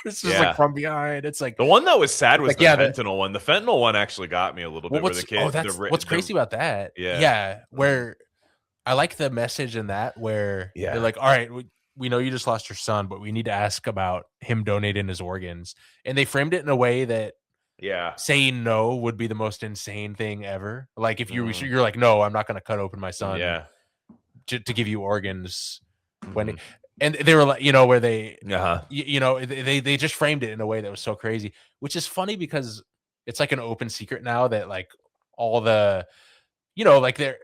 It's just like from behind. It's like the one that was sad was like, the fentanyl one. The fentanyl one actually got me a little bit. Where the kid, what's crazy about that? Yeah. Where I like the message in that where they're like, all right, we know you just lost your son, but we need to ask about him donating his organs. And they framed it in a way that saying no would be the most insane thing ever. Like if you're like, no, I'm not going to cut open my son to give you organs when and they were like, where they they just framed it in a way that was so crazy, which is funny because it's like an open secret now that like all the like did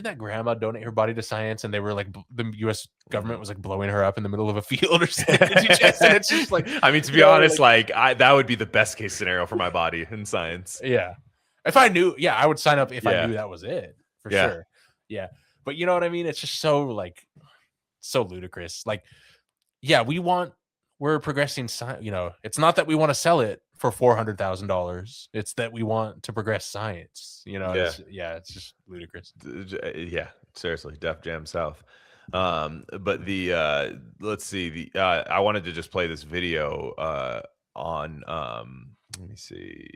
that grandma donate her body to science, and they were like the U.S. government was like blowing her up in the middle of a field or something. It's just like, I mean, to be honest, like that would be the best case scenario for my body in science. Yeah, if I knew, I would sign up if I knew that was it for sure. Yeah, but you know what I mean? It's just so like so ludicrous. Like, we're progressing science. It's not that we want to sell it for $400,000. It's that we want to progress science. It's just ludicrous. Yeah, seriously, Def Jam South. But the let's see, I wanted to just play this video on let me see.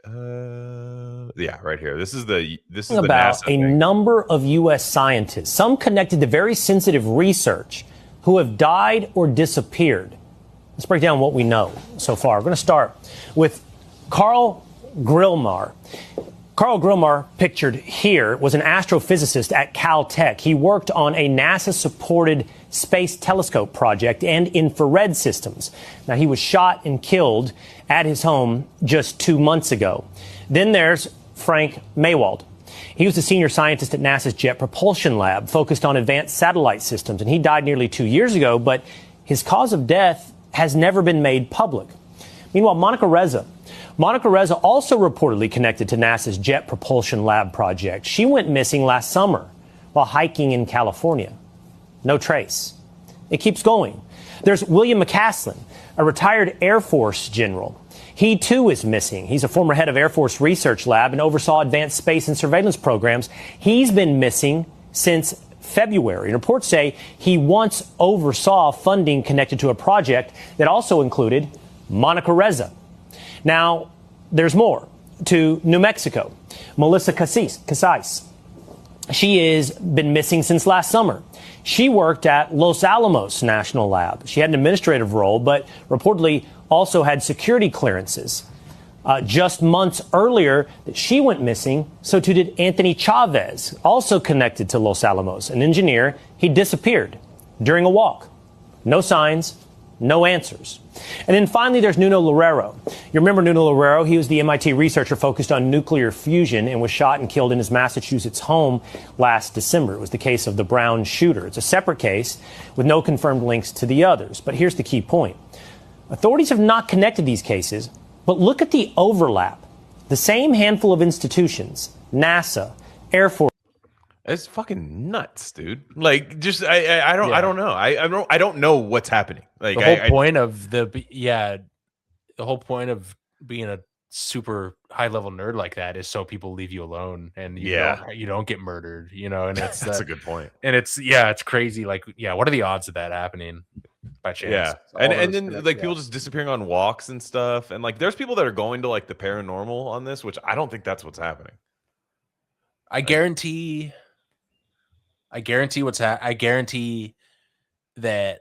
Right here. This is the about NASA a thing. Number of U.S. scientists, some connected to very sensitive research, who have died or disappeared. Let's break down what we know so far. We're going to start with Carl Grillmar. Carl Grillmar, pictured here, was an astrophysicist at Caltech. He worked on a NASA-supported Space Telescope project and infrared systems. Now, he was shot and killed at his home just 2 months ago. Then there's Frank Maywald. He was a senior scientist at NASA's Jet Propulsion Lab, focused on advanced satellite systems, and he died nearly 2 years ago, but his cause of death has never been made public. Meanwhile, Monica Reza also reportedly connected to NASA's Jet Propulsion Lab project. She went missing last summer while hiking in California. No trace. It keeps going. There's William McCaslin, a retired Air Force general. He, too, is missing. He's a former head of Air Force Research Lab and oversaw advanced space and surveillance programs. He's been missing since February. And reports say he once oversaw funding connected to a project that also included Monica Reza. Now, there's more. To New Mexico, Melissa Casais. She has been missing since last summer. She worked at Los Alamos National Lab. She had an administrative role, but reportedly also had security clearances. Just months earlier, she went missing, so too did Anthony Chavez, also connected to Los Alamos, an engineer. He disappeared during a walk. No signs, no answers. And then finally, there's Nuno Loureiro. You remember Nuno Loureiro? He was the MIT researcher focused on nuclear fusion and was shot and killed in his Massachusetts home last December. It was the case of the Brown shooter. It's a separate case with no confirmed links to the others. But here's the key point. Authorities have not connected these cases, but look at the overlap. The same handful of institutions, NASA, Air Force. It's fucking nuts, dude. Like, just I don't know. I don't know what's happening. Like, the whole point of the whole point of being a super high level nerd like that is so people leave you alone and you don't get murdered, and it's that's a good point. And it's crazy. Like, what are the odds of that happening by chance? Yeah, and then like people just disappearing on walks and stuff, and like there's people that are going to like the paranormal on this, which I don't think that's what's happening. I guarantee that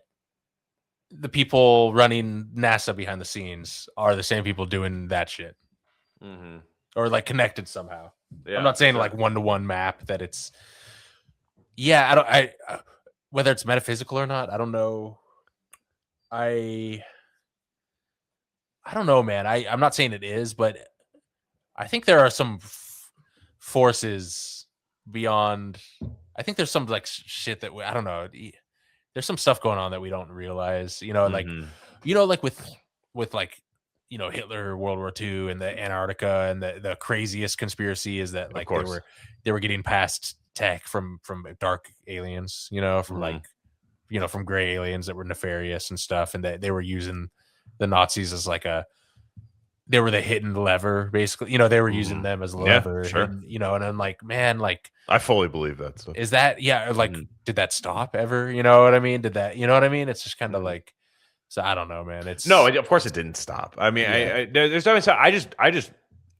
the people running NASA behind the scenes are the same people doing that shit, or like connected somehow. Yeah, I'm not saying like one-to-one map that it's. Yeah, I whether it's metaphysical or not, I don't know. I don't know, man. I'm not saying it is, but I think there are some forces beyond. I think there's some like shit that I don't know. There's some stuff going on that we don't realize, like, like with like, Hitler, World War II, and the Antarctica, and the craziest conspiracy is that like they were getting past tech from dark aliens, from like, from gray aliens that were nefarious and stuff, and that they were using the Nazis as like they were the hidden lever, basically. They were using them as a lever, sure. and I'm like, man, like I fully believe that stuff. Is that like did that stop ever? You know what I mean? Did that? You know what I mean? It's just kind of like, so I don't know, man. It's no, of course it didn't stop. I mean, there's no.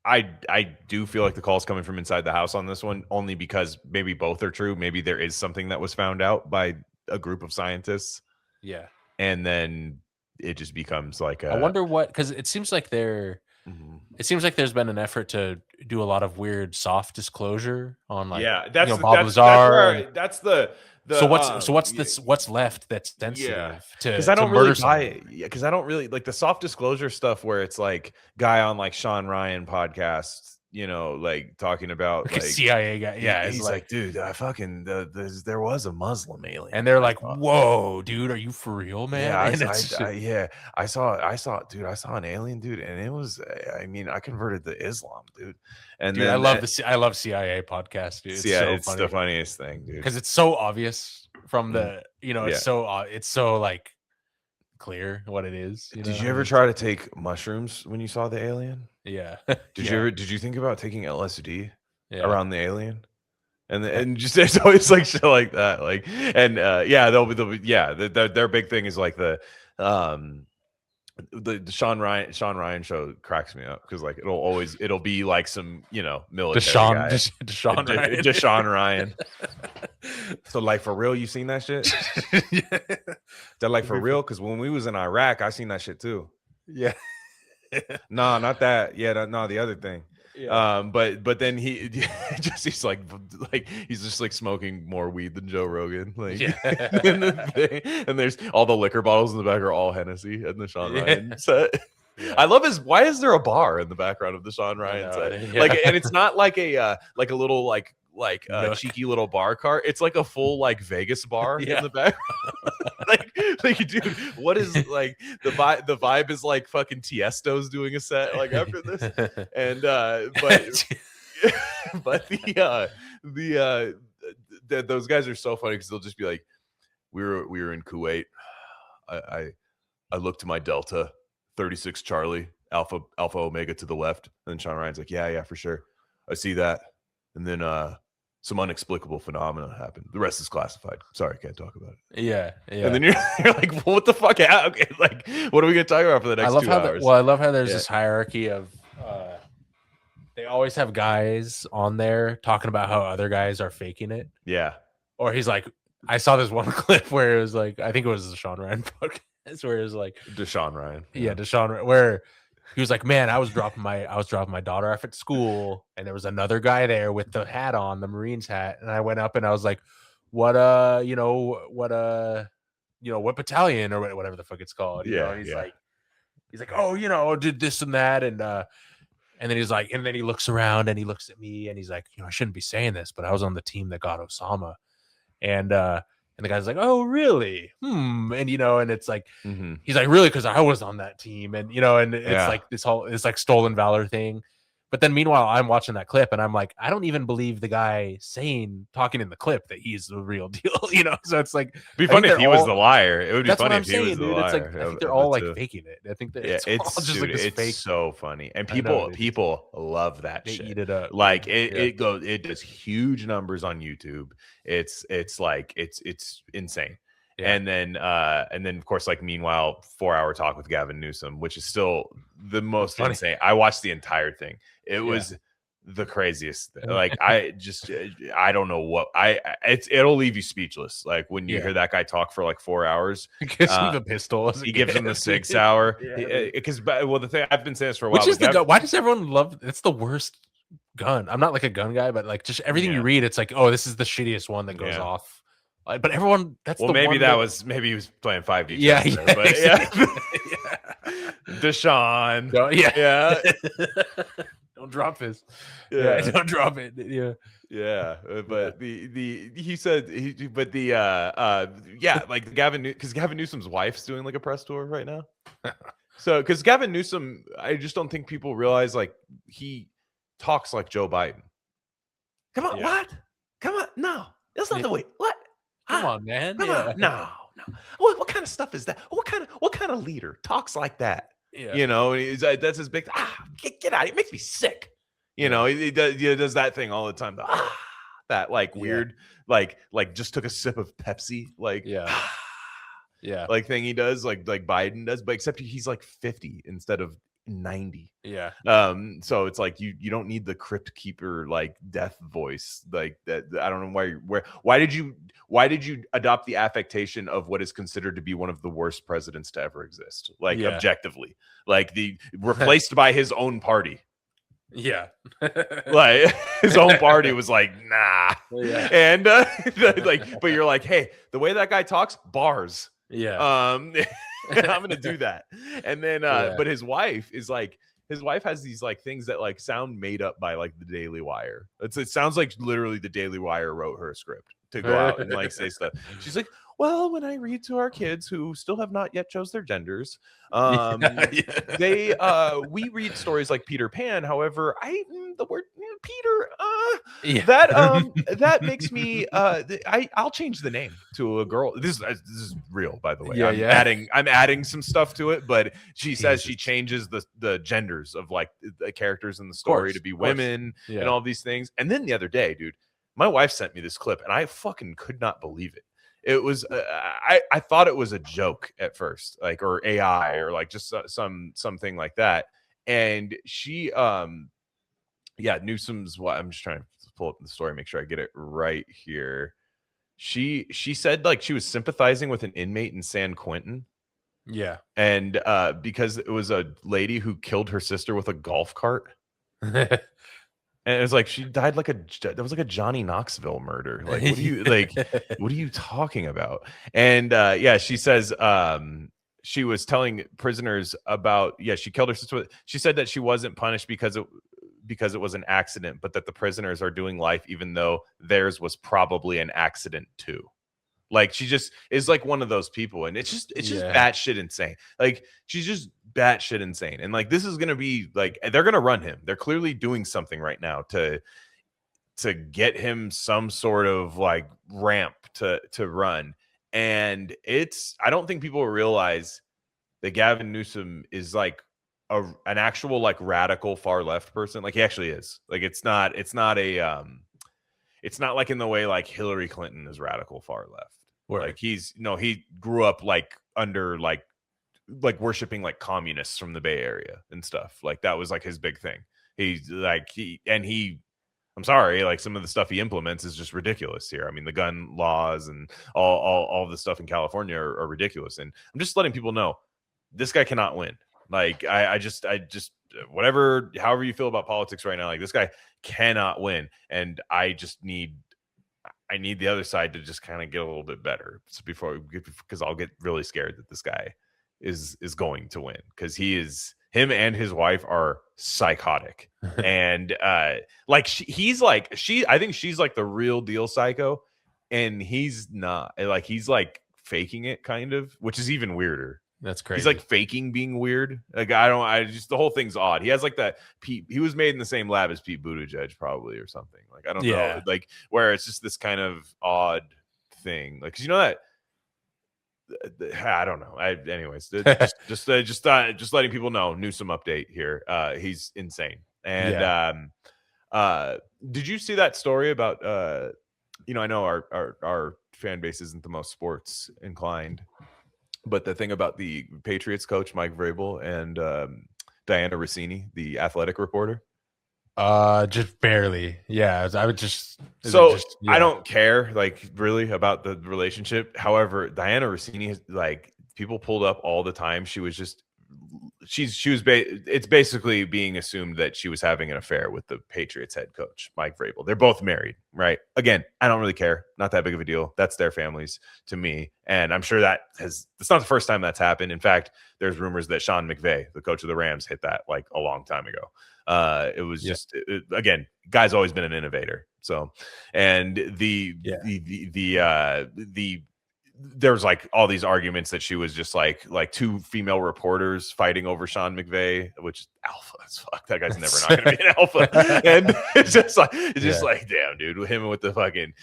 I do feel like the call's coming from inside the house on this one, only because maybe both are true. Maybe there is something that was found out by a group of scientists. Yeah, and then it just becomes like I wonder what, because it seems like it seems like there's been an effort to do a lot of weird soft disclosure on like Bob Lazar. That's the what's left that's sensitive to because I don't really buy it. Yeah, because I don't really like the soft disclosure stuff where it's like guy on like Sean Ryan podcast, like talking about like CIA guy. Yeah, he's like, dude, I fucking there was a Muslim alien, and they're like, whoa, dude, are you for real, man? Yeah, I saw an alien, dude, and it was, I mean, I converted to Islam, dude. And dude, then I love CIA podcast, dude. It's the funniest thing, dude, because it's so obvious from the it's so like clear what it is. Did you ever try to take mushrooms when you saw the alien? Yeah. Did you think about taking LSD around the alien? And just it's always like shit like that. Like, and they'll be their big thing is like the Sean Ryan show cracks me up because like it'll be like some military guy. Deshaun Ryan. So like for real, you seen that shit? They're like for real, because when we was in Iraq, I seen that shit too. Yeah. No, not that. Yeah, no, the other thing. But then he's just like smoking more weed than Joe Rogan. Like, and there's all the liquor bottles in the back are all Hennessy and the Sean Ryan set. Yeah. I love why is there a bar in the background of the Sean Ryan set? Yeah. Like, and it's not like a little like cheeky little bar cart. It's like a full like Vegas bar in the back. like dude, what is like the vibe is like fucking Tiesto's doing a set like after this. And but those guys are so funny because they'll just be like, we were in Kuwait. I looked to my Delta 36 Charlie Alpha Omega to the left, and then Sean Ryan's like, yeah, for sure, I see that. And then some inexplicable phenomena happened. The rest is classified. Sorry, can't talk about it. Yeah. And then you're like, well, what the fuck? Okay, like, what are we gonna talk about for the next 2 hours? I love how there's this hierarchy of they always have guys on there talking about how other guys are faking it. Yeah. Or he's like, I saw this one clip where it was like, I think it was the Sean Ryan podcast where it was like Deshaun Ryan. Yeah, Deshaun Ryan, where he was like, man, I was dropping my daughter off at school, and there was another guy there with the hat on, the Marines hat, and I went up and I was like, what battalion or whatever the fuck it's called. You know? And he's like, oh, did this and that, and then he's like, and then he looks around and he looks at me and he's like, I shouldn't be saying this, but I was on the team that got Osama, and the guy's like, oh, really? And, and it's like, he's like, really? Because I was on that team. And, and it's like it's like stolen valor thing. But then meanwhile, I'm watching that clip and I'm like, I don't even believe the guy talking in the clip that he's the real deal, So it's like, it'd be funny if he was the liar. It would be funny if he was the liar. It's like, I think they're all like faking it. I think that it's all just like this fake. So funny. And people love that shit. Eat it up. Like it does huge numbers on YouTube. It's insane. Yeah. And then of course, like, meanwhile, 4-hour talk with Gavin Newsom, which is still the most insane. I watched the entire thing. It was the craziest thing. Like, I don't know what it'll leave you speechless. Like, when you hear that guy talk for like 4 hours. He gives him the pistol. He gives him the 6 hour. Because the thing, I've been saying this for a while. Which is why does everyone love? It's the worst gun. I'm not like a gun guy, but like, just everything you read, it's like, oh, this is the shittiest one that goes off. But everyone, maybe he was playing 5D. Yeah, but Deshaun. Don't drop this. Don't drop it. But he said like Gavin, because Gavin Newsom's wife's doing like a press tour right now. So because Gavin Newsom, I just don't think people realize, like, he talks like Joe Biden. Come on, what? Come on, no, that's not the way. What? Come on, man. Come on. No. What kind of stuff is that? What kind of leader talks like that? Yeah. That's his big. Get out! It makes me sick. He does that thing all the time. That like weird, like just took a sip of Pepsi, like like thing he does, like Biden does, but except he's like 50 instead of 90. So it's like you don't need the crypt keeper like death voice like that. I don't know why did you adopt the affectation of what is considered to be one of the worst presidents to ever exist, like objectively, like the replaced by his own party. Like his own party was like, nah. And but you're like, hey, the way that guy talks, bars. I'm gonna do that. And then but his wife has these like things that like sound made up by like the Daily Wire. It sounds like literally the Daily Wire wrote her a script to go out and like say stuff. She's like, well, when I read to our kids who still have not yet chose their genders, we read stories like Peter Pan. However, the word Peter, that makes me I'll change the name to a girl. This is real, by the way. I'm adding some stuff to it, but she says she changes the genders of like the characters in the story to be women and all these things. And then the other day, dude, my wife sent me this clip, and I fucking could not believe it. It was I thought it was a joke at first, like, or AI, or like just something like that. And she Newsom's what I'm just trying to pull up the story, make sure I get it right here. She said like she was sympathizing with an inmate in San Quentin. Yeah. And because it was a lady who killed her sister with a golf cart. And it was like she died like that was like a Johnny Knoxville murder. Like, what are you talking about? And yeah, she says she was telling prisoners about she killed her sister. She said that she wasn't punished because it was an accident, but that the prisoners are doing life even though theirs was probably an accident too. Like, she just is like one of those people, and it's just batshit insane. Like, she's just batshit insane, and like this is gonna be like they're gonna run him. They're clearly doing something right now to get him some sort of like ramp to run. And I don't think people realize that Gavin Newsom is like an actual like radical far left person. Like, he actually is. Like, it's not like in the way like Hillary Clinton is radical far left. Where like he grew up like under like worshiping like communists from the Bay Area and stuff. Like, that was like his big thing. I'm sorry, like some of the stuff he implements is just ridiculous here. I mean, the gun laws and all the stuff in California are ridiculous. And I'm just letting people know this guy cannot win. Like, I just however you feel about politics right now, like, this guy cannot win. And I need the other side to just kind of get a little bit better because I'll get really scared that this guy is going to win, because him and his wife are psychotic. And like I think she's like the real deal psycho, and he's not. Like, he's like faking it kind of, which is even weirder. That's crazy. He's like faking being weird. Like, the whole thing's odd. He has like that he was made in the same lab as Pete Buttigieg probably, or something. Like, I don't know. Like, where it's just this kind of odd thing. Like, 'cause you know that I don't know. Anyways, just letting people know, Newsom update here. He's insane. And did you see that story about I know our fan base isn't the most sports inclined, but the thing about the Patriots coach, Mike Vrabel, and Dianna Russini, the athletic reporter? Just barely. Yeah, I would just. I don't care, like, really about the relationship. However, Dianna Russini, like, people pulled up all the time. It's basically being assumed that she was having an affair with the Patriots head coach, Mike Vrabel. They're both married, right? Again, I don't really care. Not that big of a deal. That's their families to me. And I'm sure it's not the first time that's happened. In fact, there's rumors that Sean McVay, the coach of the Rams, hit that like a long time ago. It was just, again, guy's always been an innovator. So, and there's like all these arguments that she was just like two female reporters fighting over Sean McVay, which is alpha as fuck. That guy's never not going to be an alpha. And it's just like, damn, dude, with him with the fucking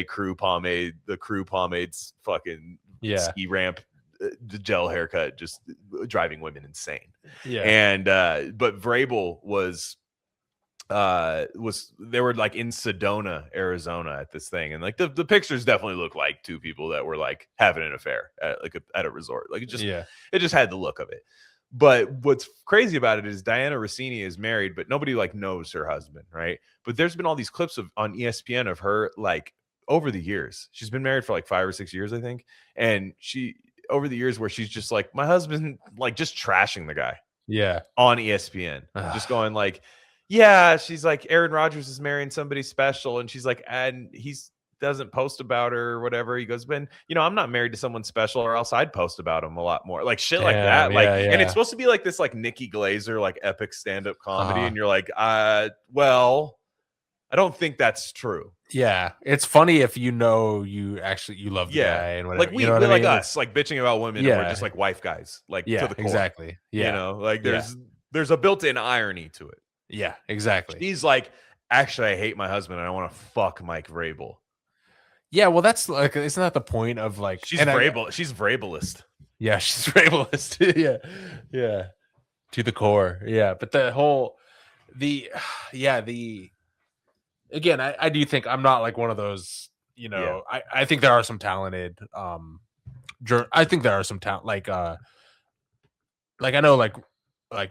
Crew pomade's fucking ski ramp, the gel haircut, just driving women insane. Yeah. And but Vrabel was they were like in Sedona, Arizona at this thing, and like the pictures definitely look like two people that were like having an affair at a resort. Like, it just had the look of it. But what's crazy about it is Dianna Russini is married, but nobody like knows her husband, right? But there's been all these clips on ESPN of her like over the years. She's been married for like 5 or 6 years, I think, and she over the years where she's just like, my husband, like, just trashing the guy. Yeah. On ESPN. Just going like, yeah, she's like, Aaron Rodgers is marrying somebody special. And she's like, and he's doesn't post about her or whatever. He goes, Ben, I'm not married to someone special, or else I'd post about him a lot more. Like, shit like that. Like, and it's supposed to be like this like Nikki Glaser, like epic stand-up comedy. And you're like, well, I don't think that's true. Yeah, it's funny if you love the guy and whatever. Like we like us, like bitching about women, and we're just like wife guys, like to the core. Exactly. Yeah, like there's a built-in irony to it. Yeah, exactly. He's like, actually, I hate my husband, and I want to fuck Mike Vrabel. Yeah, well, that's like, isn't that the point of like? She's Vrabel. She's Vrabelist. Yeah, she's Vrabelist. yeah, to the core. Yeah, but again, I do think I'm not like one of those, I think there are some talented I think there are some talent like I know like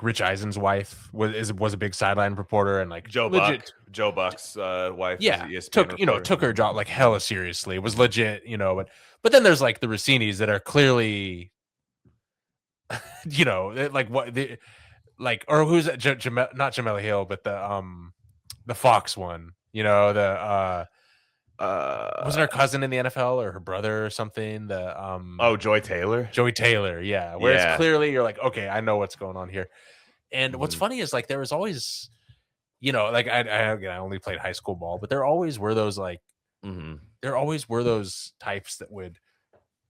Rich Eisen's wife was a big sideline reporter, and like Joe Buck's wife, took her job like hella seriously. It was legit, but then there's like the Russinis that are clearly like like, or who's that? Not Jamel Hill, but the Fox one. You know, the wasn't her cousin in the NFL or her brother or something? The Joy Taylor. Joey Taylor, yeah. Where it's clearly you're like, okay, I know what's going on here. And what's funny is like there was always, you know, like I only played high school ball, but there always were those like there always were those types that would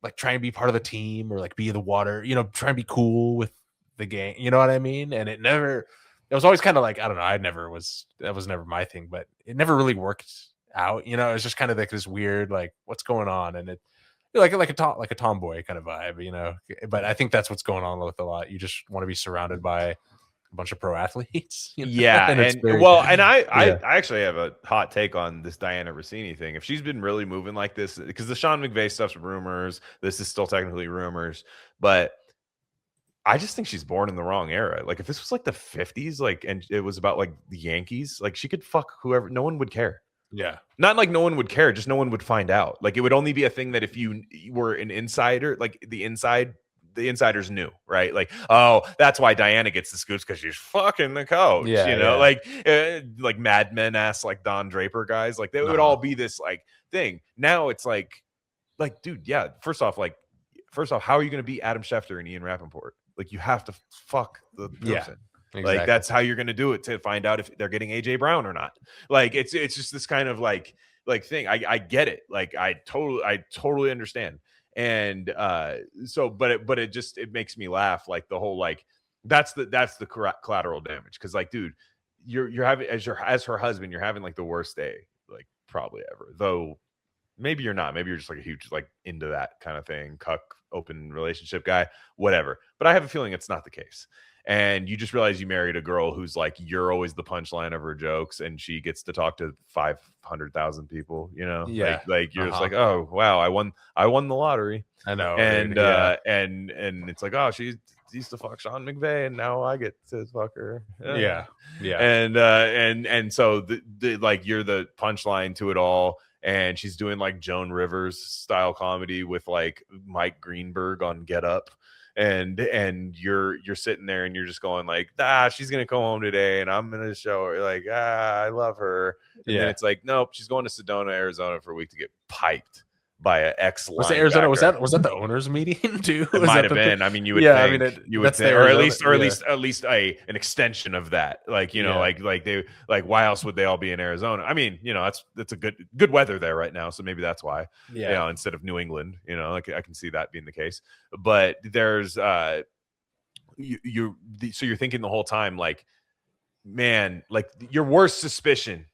like try and be part of the team or like be the water, you know, try and be cool with the gang, you know what I mean? And it was always kind of like, I don't know, that was never my thing, but it never really worked out, you know. It was just kind of like this weird, like, what's going on? And it like a tomboy kind of vibe, you know. But I think that's what's going on with a lot. You just want to be surrounded by a bunch of pro athletes. You know? Yeah, and I actually have a hot take on this Dianna Russini thing. If she's been really moving like this, because the Sean McVay stuff's rumors, this is still technically rumors, but I just think she's born in the wrong era. Like if this was like the 50s, like, and it was about like the Yankees, like she could fuck whoever, no one would care. Yeah. Not like no one would care, just no one would find out. Like it would only be a thing that if you were an insider, like the insiders knew, right? Like, oh, that's why Diana gets the scoops because she's fucking the coach, you know, like Mad Men ass, like Don Draper guys, like they would all be this like thing. Now it's like, dude, yeah. First off, how are you going to beat Adam Schefter and Ian Rappaport? Like you have to fuck the person. Yeah, exactly. Like that's how you're going to do it, to find out if they're getting AJ Brown or not. Like it's just this kind of like thing. I get it. Like I totally understand. And so but it makes me laugh, like the whole like that's the collateral damage, because like, dude, you're having as her husband, you're having like the worst day like probably ever, though maybe you're not, maybe you're just like a huge like into that kind of thing, cuck open relationship guy, whatever, but I have a feeling it's not the case. And you just realize you married a girl who's like, you're always the punchline of her jokes, and she gets to talk to 500,000 people, you know. Yeah, like you're just like, oh wow, I won the lottery. I know. And and it's like, oh, she used to fuck Sean McVay and now I get to fuck her. Yeah. And so the like you're the punchline to it all. And she's doing like Joan Rivers style comedy with like Mike Greenberg on Get Up. And you're sitting there and you're just going like, she's gonna come home today and I'm gonna show her like, I love her. And then it's like, nope, she's going to Sedona, Arizona for a week to get piped by an ex linebacker. Was it Arizona? Was that the owners meeting too? It might have been. I mean, you would think, you would think, or at least an extension of that. Like, you know, like they, like, why else would they all be in Arizona? I mean, you know, that's a good weather there right now, so maybe that's why. You know, instead of New England, you know, like I can see that being the case. But there's so you're thinking the whole time like, man, like your worst suspicion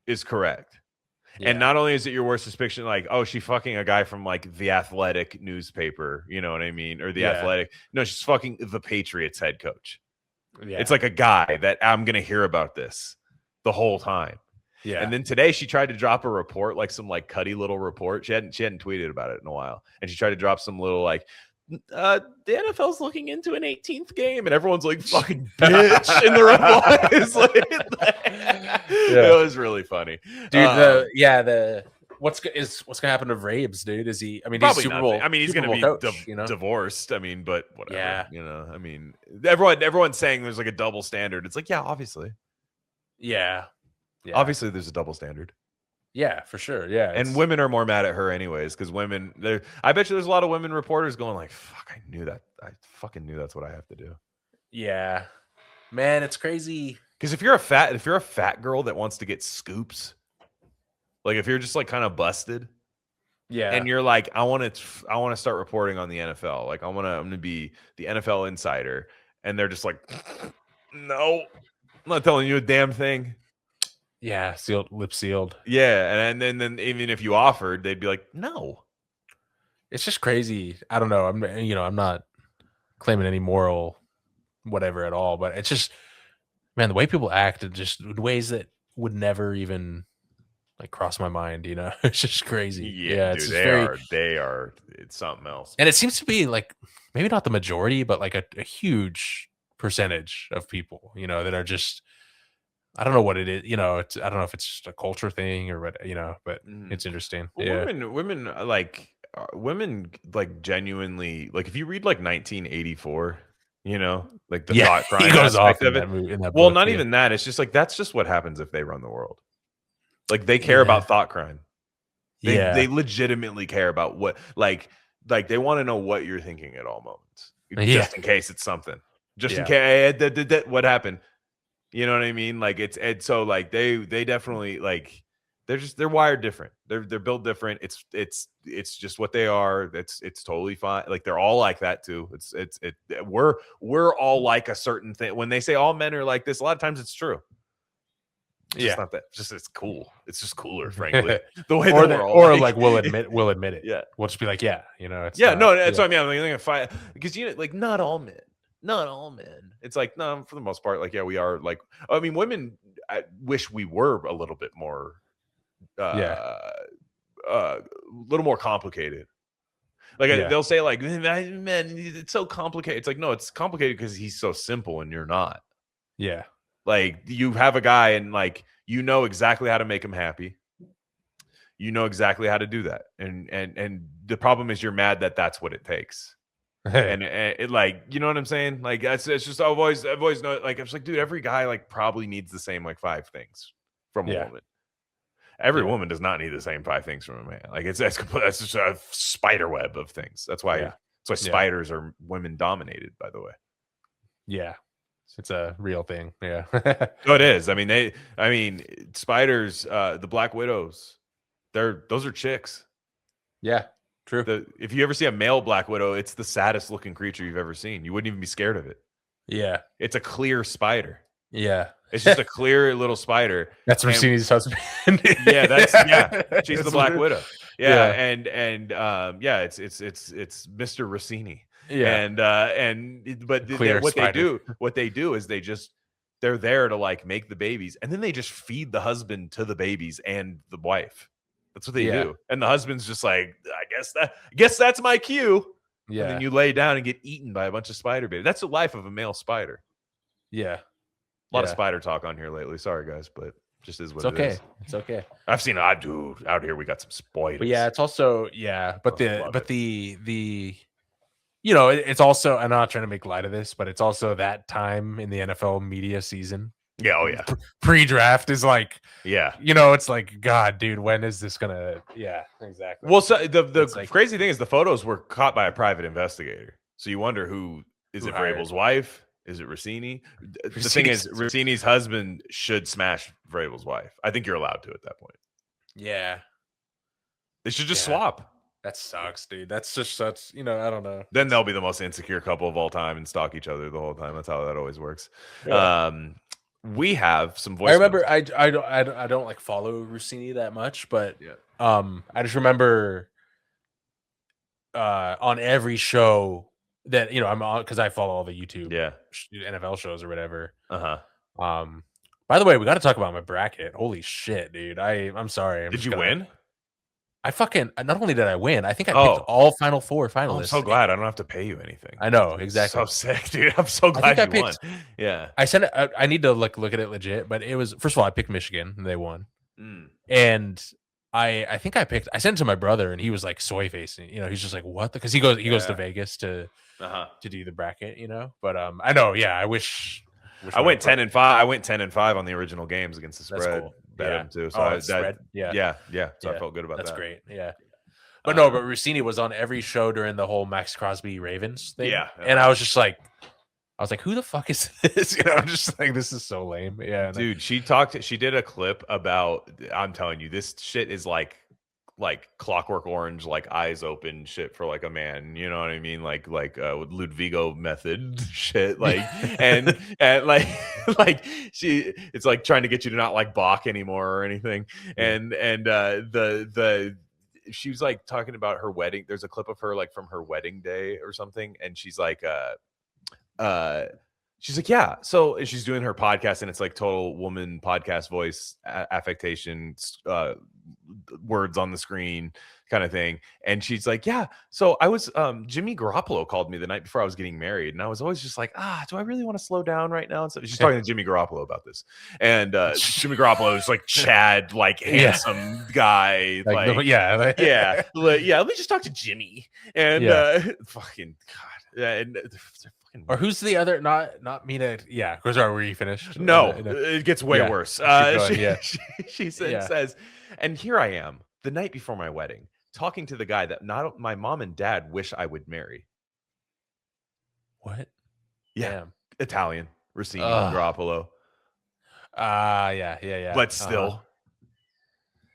is correct. Yeah. And not only is it your worst suspicion, like, oh, she fucking a guy from like the Athletic newspaper, you know what I mean? Or the Athletic. No, she's fucking the Patriots head coach. Yeah. It's like a guy that I'm going to hear about this the whole time. Yeah. And then today she tried to drop a report, like some like cutty little report. She hadn't tweeted about it in a while. And she tried to drop some little like, the NFL's looking into an 18th game, and everyone's like, fucking bitch in the replies. It was really funny, dude. What's gonna happen to Rabes, dude? Is he? I mean, he's Super Bowl. I mean, he's Super gonna be coach, you know? divorced. I mean, but whatever. Yeah. You know, I mean, everyone's saying there's like a double standard. It's like, yeah, obviously. Yeah. Obviously, there's a double standard. Yeah, for sure. Yeah. And women are more mad at her anyways, because women, I bet you there's a lot of women reporters going like, fuck, I knew that. I fucking knew that's what I have to do. Yeah. Man, it's crazy. Because if you're a fat girl that wants to get scoops, like if you're just like kind of busted, and you're like, I want to start reporting on the NFL. Like I'm gonna be the NFL insider, and they're just like, no, I'm not telling you a damn thing. Yeah, lip sealed. Yeah, and then even if you offered, they'd be like, no. It's just crazy. I don't know. I'm not claiming any moral whatever at all, but it's just, man, the way people act in just ways that would never even like cross my mind. You know, it's just crazy. Yeah, dude, they are. It's something else. And it seems to be like maybe not the majority, but like a huge percentage of people, you know, that are just. I don't know what it is, you know. I don't know if it's just a culture thing or what, you know. But it's interesting. Well, women like genuinely, like if you read like 1984, You know, like the thought crime he goes off aspect of it. Well, not even that. It's just like that's just what happens if they run the world. Like they care about thought crime. They legitimately care about what like they want to know what you're thinking at all moments, just in case it's something. Just in case what happened. You know what I mean? Like so like they definitely like they're wired different. They're built different. It's just what they are. It's totally fine. Like they're all like that too. We're all like a certain thing. When they say all men are like this, a lot of times it's true. It's just not that. Just it's cool. It's just cooler, frankly. The way we'll admit it. Yeah, we'll just be like, it's that's what I mean. I'm like, fight because like not all men. Not all men. It's like no, for the most part. Like we are. Like I mean, women. I wish we were a little bit more. A little more complicated. Like they'll say like, man, it's so complicated. It's like no, it's complicated because he's so simple and you're not. Yeah. Like you have a guy and like you know exactly how to make him happy. You know exactly how to do that, and the problem is you're mad that that's what it takes. and it like you know what I'm saying? Like it's just I've always known like I'm just like dude, every guy like probably needs the same like 5 things from a woman. Every woman does not need the same 5 things from a man. Like that's just a spider web of things. That's why spiders are women dominated. By the way. Yeah. It's a real thing. Yeah. So it is. I mean, spiders, the Black Widows, those are chicks. Yeah, true. If you ever see a male Black Widow, it's the saddest looking creature you've ever seen. You wouldn't even be scared of it. Yeah. It's a clear spider. Yeah. It's just a clear little spider. That's Rossini's husband. She's the Black Widow. Yeah. And it's Mr. Rossini. Yeah. What they do is they're there to like make the babies, and then they just feed the husband to the babies and the wife. That's what they do. And the husband's just like, I guess that's my cue. Yeah. And then you lay down and get eaten by a bunch of spider babies. That's the life of a male spider. Yeah. A lot of spider talk on here lately. Sorry guys, but just is what it is. It's okay. I've seen out here we got some spiders. But yeah, it's also the you know, it's also, I'm not trying to make light of this, but it's also that time in the NFL media season. Yeah. Oh, yeah. Pre-draft is like, yeah. You know, it's like, God, dude, when is this going to, exactly. Well, so the crazy thing is the photos were caught by a private investigator. So you wonder is it Vrabel's wife? Is it Rossini? The thing is, Rossini's husband should smash Vrabel's wife. I think you're allowed to at that point. Yeah. They should just swap. That sucks, dude. That's just such, I don't know. Then they'll be the most insecure couple of all time and stalk each other the whole time. That's how that always works. Yeah. We have some voice. I remember I don't like follow Rossini that much, but I just remember on every show that I'm on, because I follow all the YouTube NFL shows or whatever. By the way, we got to talk about my bracket. Holy shit, dude! I'm sorry. Did you win? I fucking not only did I win, I think I picked all Final Four finalists. I'm so glad I don't have to pay you anything. I know, exactly. So sick, dude. I'm so glad you won. Yeah, I sent it. I need to look at it legit, but it was, first of all, I picked Michigan and they won. And I think I sent it to my brother and he was like soy facing. He's just like, what? Because he goes to Vegas to do the bracket. But I know. Yeah, I wish I went 10-5. I went 10-5 on the original games against the spread. That's cool. Too. So spread. So I felt good about that. That's great. Yeah. But but Rossini was on every show during the whole Max Crosby Ravens thing. Yeah. And I was just like, who the fuck is this? I'm just like, this is so lame. Yeah. Dude, she did a clip about, I'm telling you, this shit is like Clockwork Orange, like eyes open shit for like a man, you know what I mean? Like with Ludvigo method shit, like and like it's like trying to get you to not like Bach anymore or anything. And she was like talking about her wedding. There's a clip of her like from her wedding day or something, and she's like yeah. So she's doing her podcast, and it's like total woman podcast voice, affectation, words on the screen kind of thing. And she's like, yeah. So I was, Jimmy Garoppolo called me the night before I was getting married, and I was always just like, do I really want to slow down right now? And so she's talking to Jimmy Garoppolo about this, and Jimmy Garoppolo is like Chad, like handsome guy, let me just talk to Jimmy, and fucking God, and Or who's the other? Not Mina. Yeah, sorry, were you finished? No, it gets way worse. She says, and here I am, the night before my wedding, talking to the guy that not my mom and dad wish I would marry. What? Yeah, Damn. Italian, Russini, Garoppolo. Yeah. But still,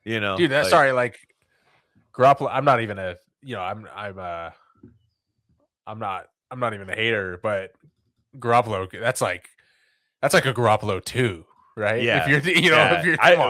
you know, dude. That's sorry, like Garoppolo. I'm not even a, I'm not even a hater, but Garoppolo. That's like a Garoppolo too, right? Yeah. If you're,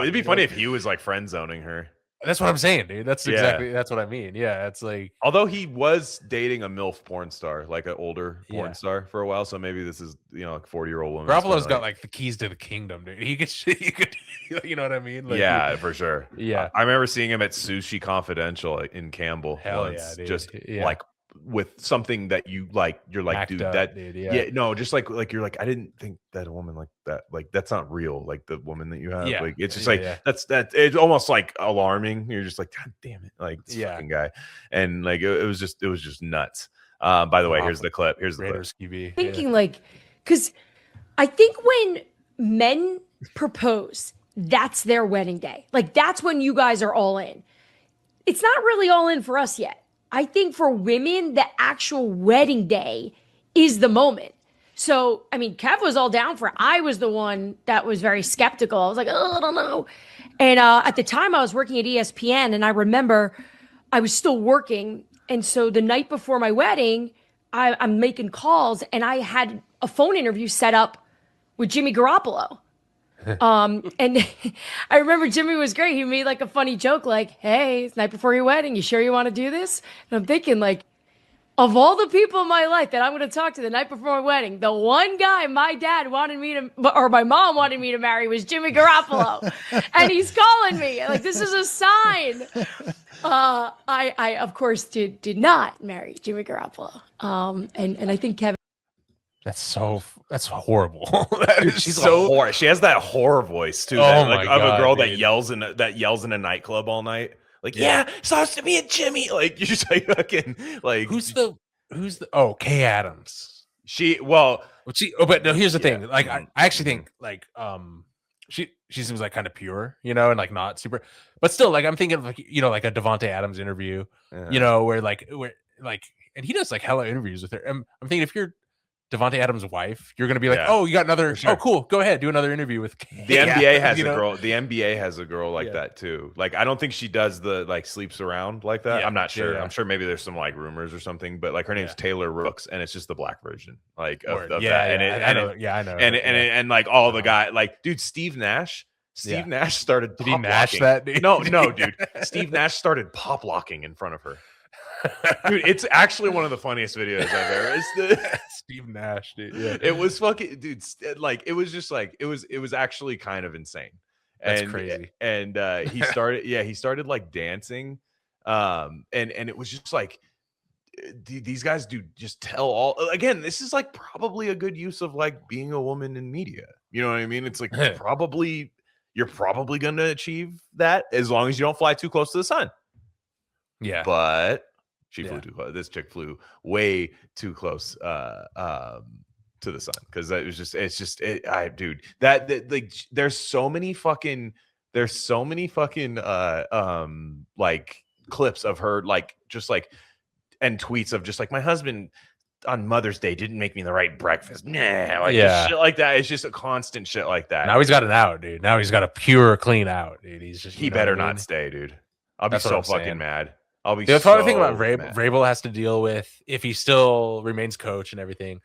it'd be funny if he was like friend zoning her. That's what I'm saying, dude. That's what I mean. Yeah, it's like, although he was dating a MILF porn star, like an older porn star for a while, so maybe this is like 40-year-old woman. Garoppolo's got like the keys to the kingdom, dude. He could, you know what I mean? Like, yeah, for sure. Yeah, I remember seeing him at Sushi Confidential in Campbell. Hell once, yeah, dude. Just like with something that you're like, dude, up, that dude, no, just like you're like, I didn't think that a woman like that, like that's not real, like the woman that you have, like it's just that's it's almost like alarming. You're just like, God damn it, like this fucking guy, and like it was just nuts. By the way, here's the clip. Here's the Raiders clip. QB. Thinking like, because I think when men propose, that's their wedding day. Like that's when you guys are all in. It's not really all in for us yet. I think for women, the actual wedding day is the moment. So, I mean, Kev was all down for it. I was the one that was very skeptical. I was like, oh, I don't know. And at the time I was working at ESPN, and I remember I was still working. And so the night before my wedding, I'm making calls, and I had a phone interview set up with Jimmy Garoppolo. And I remember Jimmy was great. He made like a funny joke, like, hey, it's the night before your wedding. You sure you want to do this? And I'm thinking, like, of all the people in my life that I'm going to talk to the night before my wedding, the one guy my dad wanted me to, or my mom wanted me to marry was Jimmy Garoppolo. And he's calling me. Like, this is a sign. I of course did not marry Jimmy Garoppolo. And I think Kevin. That's horrible. She's so horror. She has that horror voice too. Of a girl that yells in a nightclub all night. Like, yeah, supposed to be a Jimmy. Like, you just like fucking like who's the Kay Adams. But no, here's the thing. Like, I actually think like she seems like kind of pure, and like not super, but still, like I'm thinking of like like a Devontae Adams interview, where and he does like hella interviews with her. I'm thinking if you're Devontae Adams' wife, you're gonna be like, oh, you got another. Sure. Oh, cool. Go ahead, do another interview with. The NBA has a girl. The NBA has a girl like that too. Like, I don't think she does the like sleeps around like that. I'm not sure. I'm sure maybe there's some like rumors or something. But like her name's Taylor Rooks, and it's just the black version of that. I know. And like all the guy, like dude, Steve Nash. Steve Nash started. Did he Nash that? Dude? No, dude. Steve Nash started pop locking in front of her. Dude, it's actually one of the funniest videos I've ever. It's the Steve Nash, dude. Yeah. It was fucking, dude. Like, it was just like it was actually kind of insane. That's crazy. And he started like dancing, and it was just like these guys do just tell all. Again, this is like probably a good use of like being a woman in media. You know what I mean? It's like you're probably going to achieve that as long as you don't fly too close to the sun. Yeah, but. She flew too close. This chick flew way too close to the sun because dude, like there's so many fucking like clips of her like just like and tweets of just like my husband on Mother's Day didn't make me the right breakfast. Just shit like that. It's just a constant shit like that. Now he's got an out, dude. Now he's got a pure clean out, dude. He's just he better not stay, dude. I'll be so fucking mad. I'll be. The other thing about Vrabel has to deal with if he still remains coach and everything.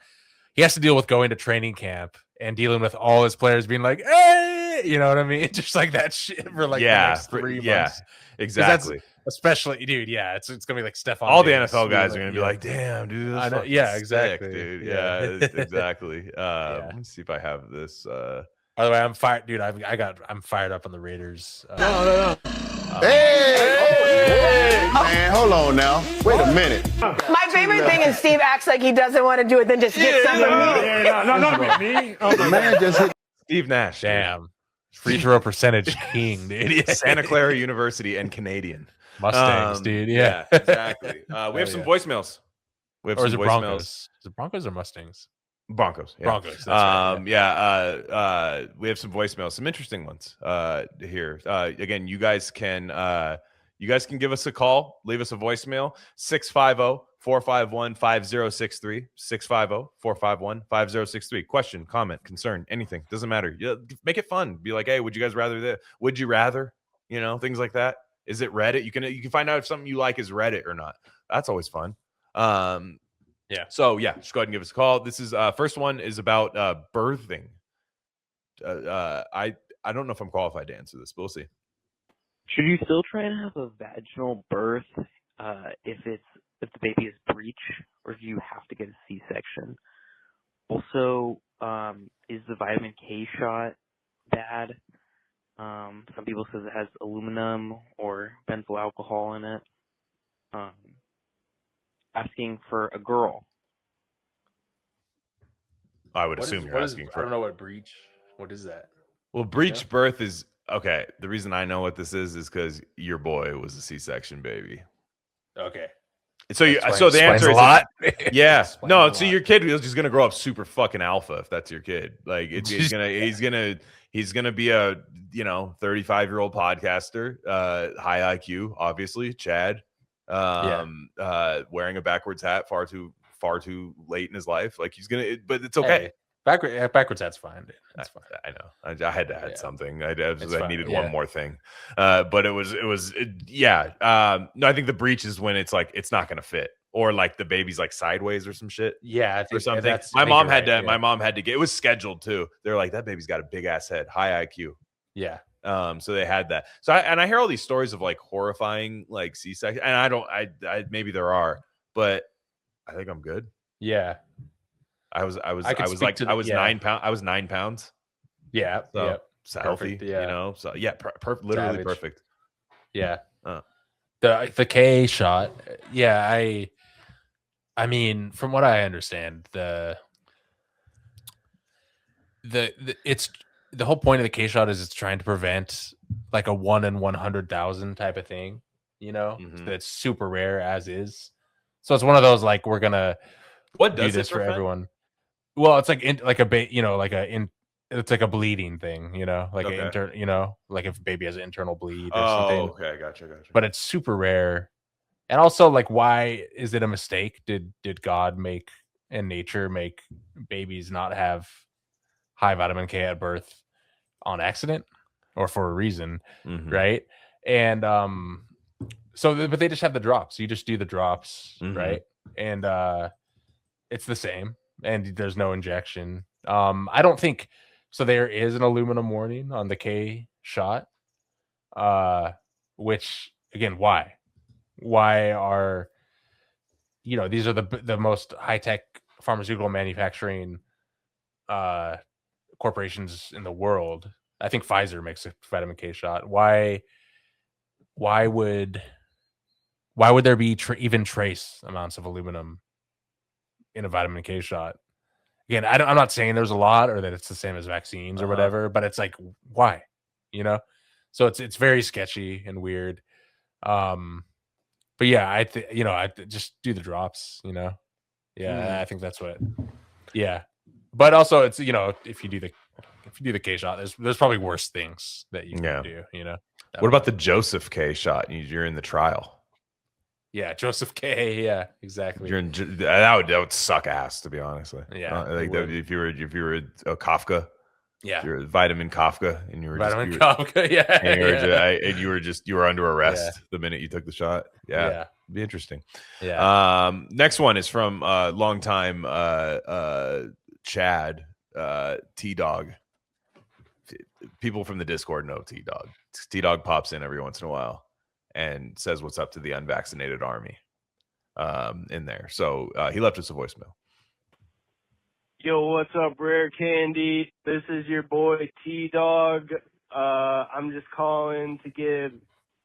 He has to deal with going to training camp and dealing with all his players being like, "Hey," you know what I mean? Just like that shit for like the next 3 months. Yeah, exactly. Especially, dude. Yeah, it's gonna be like Stephon. All the NFL guys are gonna be like, "Damn, dude." I know. Yeah, exactly, sick, dude. Yeah, exactly. Let me see if I have this. By the way, I'm fired, dude. I'm fired up on the Raiders. No. Hey, man, hold on now. Wait a minute. My favorite thing is Steve acts like he doesn't want to do it, then just gets something. No, me. The man just hit Steve Nash. Damn. Free throw percentage king, dude. Santa Clara University and Canadian. Mustangs, dude. Yeah, exactly. We have some voicemails. Or is it Broncos? Is it Broncos or Mustangs? Broncos. Yeah. Broncos. That's right, We have some voicemails, some interesting ones here. Again, you guys can give us a call, leave us a voicemail, 650-451-5063, 650-451-5063. Question, comment, concern, anything. Doesn't matter. Make it fun. Be like, hey, would you guys rather this? Would you rather? You know, things like that. Is it Reddit? You can find out if something you like is Reddit or not. That's always fun. Yeah. So just go ahead and give us a call. This is first one is about birthing. I don't know if I'm qualified to answer this, but we'll see. Should you still try and have a vaginal birth if the baby is breech, or do you have to get a C-section? Also, is the vitamin K shot bad? Some people says it has aluminum or benzyl alcohol in it. Asking for a girl. I would assume you're asking for. I don't know what breech. What is that? Well, breech birth is okay. The reason I know what this is because your boy was a C-section baby. Okay. So the answer is a lot. Yeah. No. So your kid is just gonna grow up super fucking alpha if that's your kid. Like he's gonna be a 35-year-old podcaster, high IQ, obviously, Chad. Wearing a backwards hat far too late in his life. Like he's gonna, but it's okay. Hey, backwards hat's fine. Dude. That's fine. I know. I had to add something. I needed one more thing. But it was. No, I think the breech is when it's like it's not gonna fit, or like the baby's like sideways or some shit. Yeah, or something. My mom had to. My mom had to get. It was scheduled too. They're like, that baby's got a big ass head, high IQ. Yeah. So they had that. So I hear all these stories of like horrifying like C-section, and I maybe there are, but I think I'm good. Yeah. I was 9 pounds. I was 9 pounds. Yeah. So yeah. it's healthy. Yeah. So literally Savage. perfect. Yeah. The K shot. Yeah. I mean, from what I understand, the whole point of the K shot is it's trying to prevent like a 1 in 100,000 type of thing, that's super rare as is. So it's one of those, like, we're going to do this for everyone. Well, it's like, it's like a bleeding thing, like like if a baby has an internal bleed or something. Oh, okay. Gotcha. But it's super rare. And also, like, why is it a mistake? Did God and nature make babies not have high vitamin K at birth on accident or for a reason, right? And but they just have the drops. You just do the drops, right? And it's the same, and there's no injection. I don't think so. There is an aluminum warning on the K shot, which again, why are these are the most high-tech pharmaceutical manufacturing corporations in the world. I think Pfizer makes a vitamin K shot. Why would there be even trace amounts of aluminum in a vitamin K shot? Again, I'm not saying there's a lot or that it's the same as vaccines or whatever, but it's like, why? So it's very sketchy and weird. But yeah, I just do the drops. I think that's what. Yeah, but also it's if you do the K shot, there's probably worse things that you can do. What about the Joseph K shot? You're in the trial. Yeah, Joseph K. Yeah, exactly. That would suck ass, to be honest. Yeah, like if you were a Kafka. Yeah, you're vitamin Kafka, and you were Kafka. Yeah, and you were under arrest the minute you took the shot. Yeah, it'd be interesting. Yeah. Next one is from longtime Chad T-Dog. People from the Discord know T-Dog. T-Dog pops in every once in a while and says what's up to the unvaccinated army in there. So he left us a voicemail. Yo, what's up, Rare Candy? This is your boy T-Dog. I'm just calling to give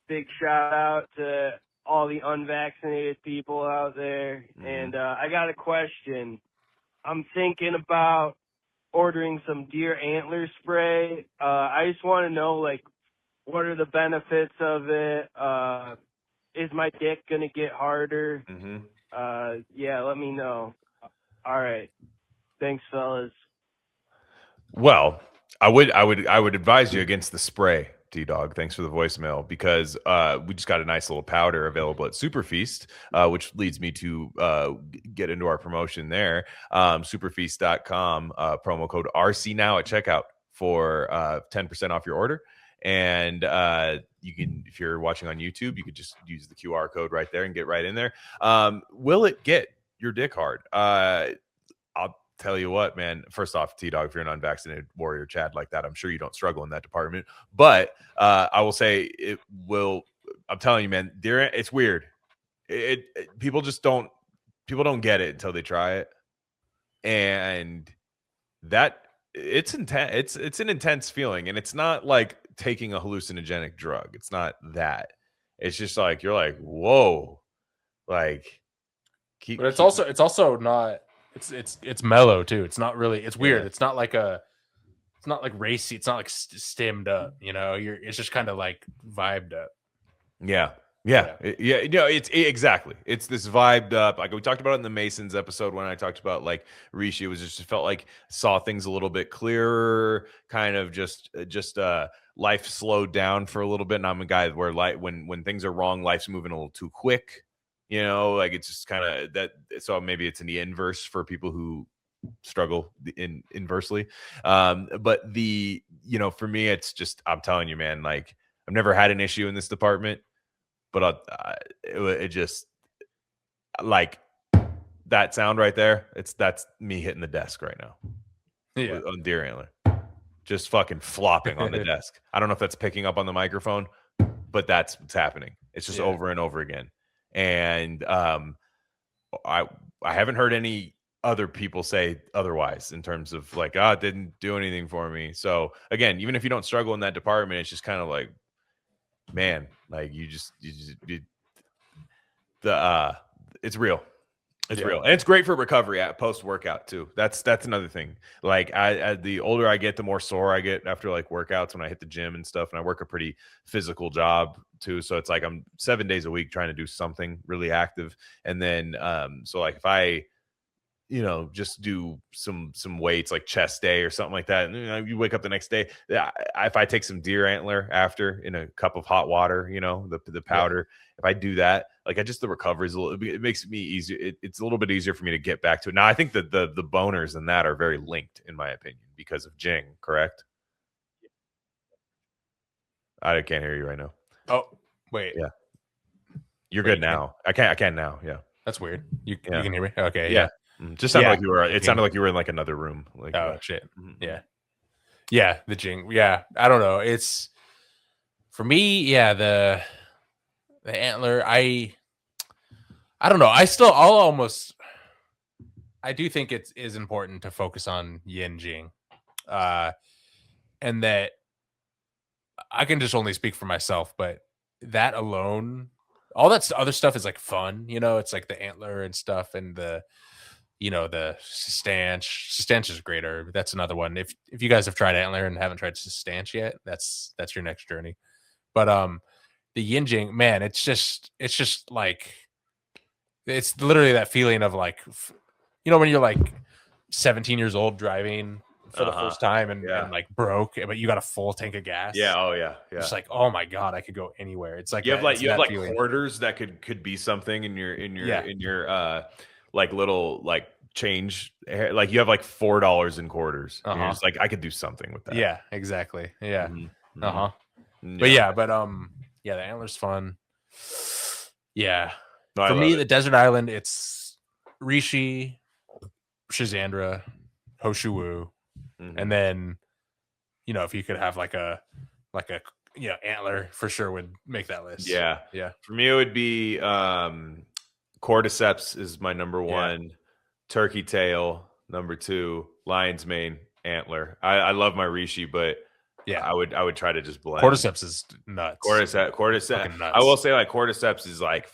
big shout out to all the unvaccinated people out there. And I got a question. I'm thinking about ordering some deer antler spray. I just want to know, like, what are the benefits of it? Is my dick gonna get harder? Yeah, let me know. All right. Thanks, fellas. Well, I would advise you against the spray, T-Dog. Thanks for the voicemail, because we just got a nice little powder available at Super Feast, which leads me to get into our promotion there. Superfeast.com, promo code RC now at checkout for 10% off your order. And you can, if you're watching on YouTube, you could just use the QR code right there and get right in there. Will it get your dick hard? I'll tell you what, man. First off, T-Dog, if you're an unvaccinated warrior Chad like that, I'm sure you don't struggle in that department. But I will say it will. I'm telling you, man, it's weird. People don't get it until they try it, and that it's intense. It's an intense feeling, and it's not like taking a hallucinogenic drug. It's not that. It's just like you're like, whoa, like. But it's also not. It's mellow too. It's not really. It's weird. It's not like racy. It's not like stemmed up. You know, it's just kind of like vibed up. Yeah. It's exactly. It's this vibed up. Like we talked about it in the Masons episode when I talked about like Rishi. It was just, it felt like saw things a little bit clearer. Kind of just life slowed down for a little bit. And I'm a guy where when things are wrong, life's moving a little too quick. You know, like it's just kind of that. So maybe it's in the inverse for people who struggle inversely. But for me, it's just, I'm telling you, man, like I've never had an issue in this department, but it just like that sound right there. That's me hitting the desk right now. Yeah, on deer antler, just fucking flopping on the desk. I don't know if that's picking up on the microphone, but that's what's happening. It's just over and over again. And I haven't heard any other people say otherwise in terms of like, it didn't do anything for me. So again, even if you don't struggle in that department, it's just kind of like, man, like it's real. It's real. And it's great for recovery at post workout too. That's another thing. Like the older I get, the more sore I get after like workouts when I hit the gym and stuff. And I work a pretty physical job too. So it's like I'm 7 days a week trying to do something really active. And then so like if I just do some weights like chest day or something like that, and you wake up the next day, if I take some deer antler after in a cup of hot water, the powder, if I do that, like the recovery is it makes me easier. It's a little bit easier for me to get back to it. Now I think that the boners and that are very linked in my opinion because of Jing, correct? I can't hear you right now. Oh, wait. Yeah. You're good now. I can now. Yeah. That's weird. You can hear me? Okay. Yeah. Just sounded like you were. It sounded like you were in like another room. Like, shit. Yeah. The Jing. Yeah. I don't know. It's for me. Yeah. The antler. I don't know. I do think it is important to focus on yin Jing, and that I can just only speak for myself, but that alone, all that other stuff is like fun. It's like the antler and stuff, and the Sustanch is greater. That's another one. If you guys have tried antler and haven't tried Sustanch yet, that's your next journey. But the yin Jing, man, it's just like, it's literally that feeling of like, when you're like 17 years old driving for the first time and like broke, but you got a full tank of gas. Yeah. Oh yeah. Yeah. It's like, oh my God, I could go anywhere. It's like you have feeling. quarters that could be something in your like little like change, like you have like $4 in quarters. And you're just like, I could do something with that. Yeah, exactly. Yeah. Mm-hmm. Yeah. But the antler's fun. Yeah. No, for me, the desert island, it's Rishi, Shazandra, Hoshuwu, and then if you could have like a antler, for sure would make that list. Yeah. For me, it would be cordyceps is my number one. Turkey tail, number 2, lion's mane, antler. I love my Rishi, but I would try to just blend. Cordyceps is nuts. Cordyceps. I will say like cordyceps is like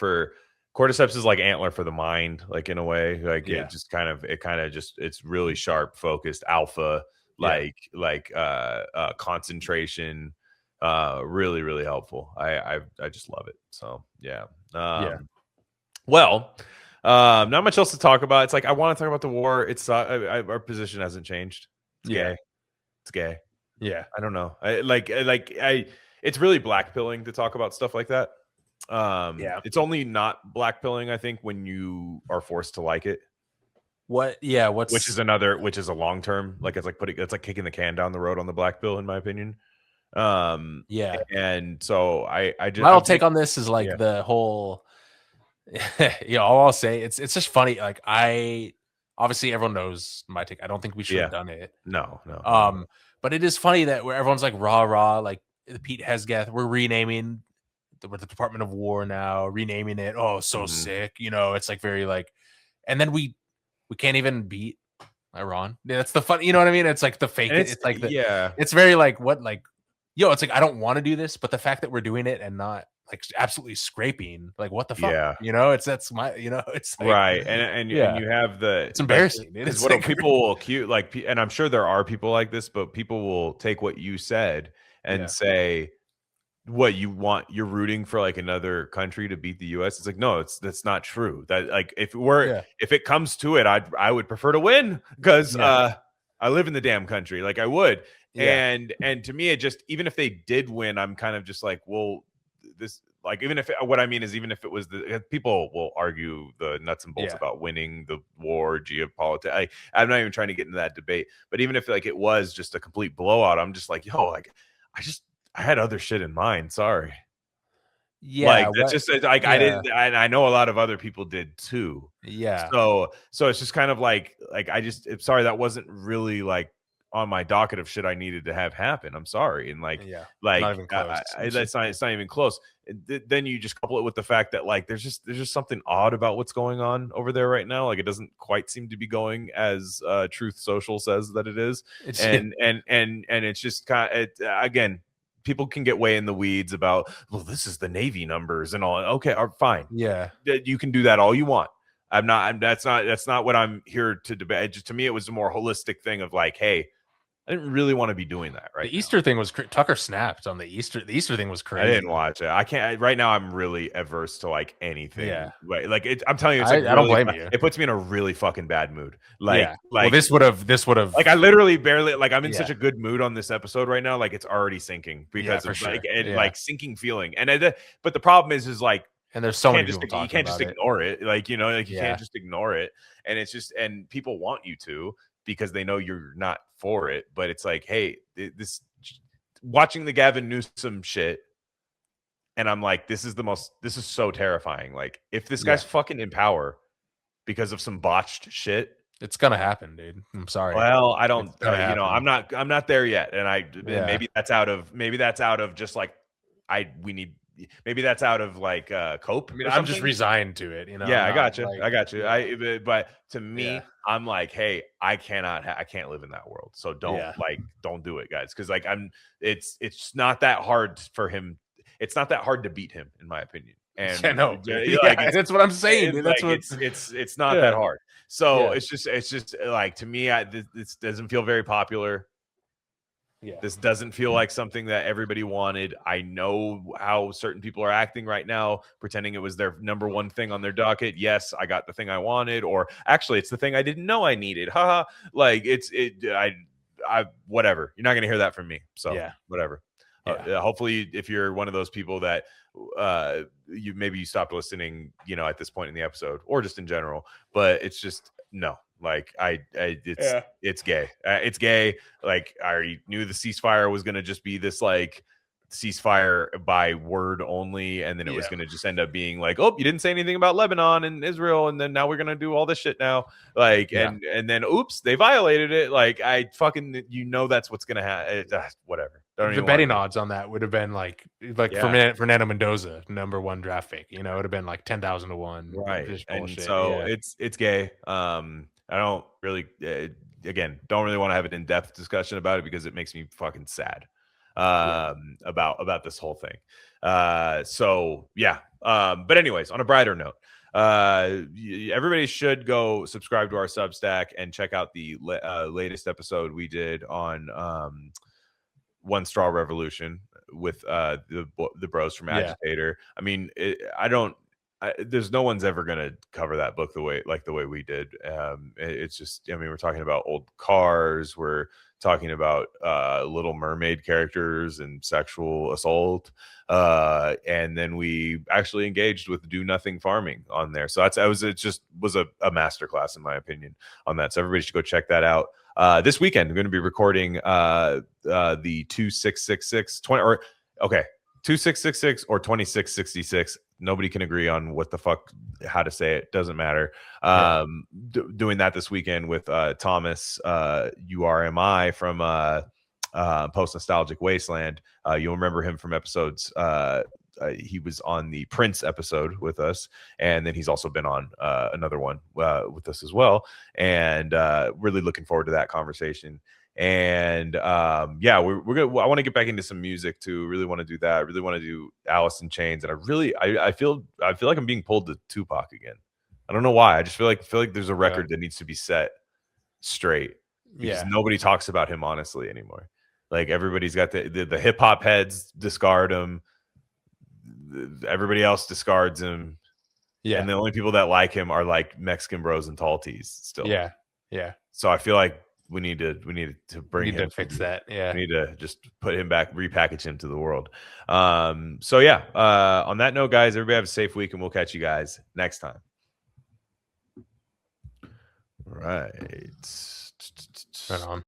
antler for the mind, like in a way, like it kind of just it's really sharp, focused, alpha, like concentration, really, really helpful. I just love it. So yeah. Well, Not much else to talk about. It's like I want to talk about the war. It's our position hasn't changed. It's gay. It's gay. Yeah. I don't know. It's really blackpilling to talk about stuff like that. It's only not blackpilling, I think, when you are forced to like it. Which is a long term, like it's like kicking the can down the road on the black pill, in my opinion. And so I just my whole take on this is like the whole all I'll say, it's just funny. Like obviously everyone knows my take. I don't think we should have done it. No. But it is funny that where everyone's like rah, like the Pete Hesgeth, we're renaming the Department of War now, renaming it. Oh, so sick. It's like very like, and then we can't even beat Iran. That's the fun. You know what I mean? It's like the fake. It's like it's very like what like, it's like I don't want to do this, but the fact that we're doing it and not like absolutely scraping, like what the fuck? That's my it's like, right. And you have it's embarrassing. It's what people will accuse, like, and I'm sure there are people like this, but people will take what you said and say, what you want, you're rooting for like another country to beat the US. It's like, no, that's not true. That like if it comes to it, I would prefer to win because I live in the damn country. Like I would. And to me, it just, even if they did win, I'm kind of just like, well, this, like, even if it was people will argue the nuts and bolts about winning the war, geopolitics. I'm not even trying to get into that debate, but even if like it was just a complete blowout, I'm just like, like I had other shit in mind. Sorry. Like that's just like I didn't, and I know a lot of other people did too. Yeah. So it's just kind of like I'm sorry, that wasn't really like on my docket of shit I needed to have happen. I'm sorry. And like not even close. It's not even close. Then you just couple it with the fact that like there's just something odd about what's going on over there right now. Like it doesn't quite seem to be going as Truth Social says that it is. And it's just kind of again, people can get way in the weeds about, well, this is the Navy numbers and all. Okay, fine. Yeah, you can do that all you want. That's not what I'm here to debate. To me, it was a more holistic thing of like, hey, I didn't really want to be doing that. Right. The Easter thing was Tucker snapped on the Easter. The Easter thing was crazy. I didn't watch it. I can't right now. I'm really averse to like anything. Yeah. Right. Like I'm telling you, it's I really, don't blame you. It puts me in a really fucking bad mood. Like, well, this would have. Like I literally barely like I'm in such a good mood on this episode right now. Like it's already sinking because of like sinking feeling. And but the problem is like. And there's so many people talking about it. You can't just ignore it. Like, you can't just ignore it. And it's just, and people want you to because they know you're not for it. But it's like, hey, this watching the Gavin Newsom shit. And I'm like, this is so terrifying. Like, if this guy's fucking in power because of some botched shit, it's gonna happen, dude. I'm sorry. Well, I don't, I'm not there yet. And maybe that's out of just like, maybe that's out of like cope. I mean, I'm just resigned to it, Yeah, I got you. But to me, I'm like, hey, I can't live in that world. So don't do it, guys. Because like it's not that hard for him. It's not that hard to beat him, in my opinion. And that's what I'm saying. It's not that hard. So it's just like, to me, this doesn't feel very popular. Yeah. This doesn't feel like something that everybody wanted. I know how certain people are acting right now, pretending it was their number one thing on their docket. Yes, I got the thing I wanted, or actually it's the thing I didn't know I needed. Haha. Like I whatever. You're not going to hear that from me. So whatever. Hopefully if you're one of those people that you stopped listening, at this point in the episode or just in general, but it's just no. Like it's gay. It's gay. Like I already knew the ceasefire was going to just be this like ceasefire by word only, and then it was going to just end up being like, oh, you didn't say anything about Lebanon and Israel, and then now we're going to do all this shit now. Like and then oops, they violated it. Like I fucking that's what's going to happen. Whatever. The betting odds on that would have been like Fernando Mendoza, #1 draft pick. It would have been like 10,000 to 1. Right. And so it's gay. I don't really, don't really want to have an in-depth discussion about it because it makes me fucking sad about this whole thing. But anyways, on a brighter note, everybody should go subscribe to our Substack and check out the latest episode we did on One Straw Revolution with the bros from Agitator. I mean, there's no one's ever gonna cover that book the way we did. It's just, I mean, we're talking about old cars, we're talking about Little Mermaid characters and sexual assault, and then we actually engaged with do nothing farming on there. So it just was a masterclass in my opinion on that. So everybody should go check that out. This weekend, we're going to be recording the 2666 2666 or 2666. Nobody can agree on what the fuck, how to say it. Doesn't matter. Doing that this weekend with Thomas URMI from Post Nostalgic Wasteland. You'll remember him from episodes. He was on the Prince episode with us, and then he's also been on another one with us as well. And really looking forward to that conversation. And yeah, we're gonna. I want to get back into some music too. Really want to do that. I really want to do Alice in Chains, and I feel like I'm being pulled to Tupac again. I don't know why. I just feel like there's a record that needs to be set straight. Because nobody talks about him honestly anymore. Like everybody's got the hip hop heads discard him. Everybody else discards him. Yeah, and the only people that like him are like Mexican bros and tall tees still. Yeah. So I feel like we need to bring him to fix that. Yeah, we need to just put him back, repackage him to the world. So yeah, on that note, guys, everybody have a safe week, and we'll catch you guys next time. Right. Right on.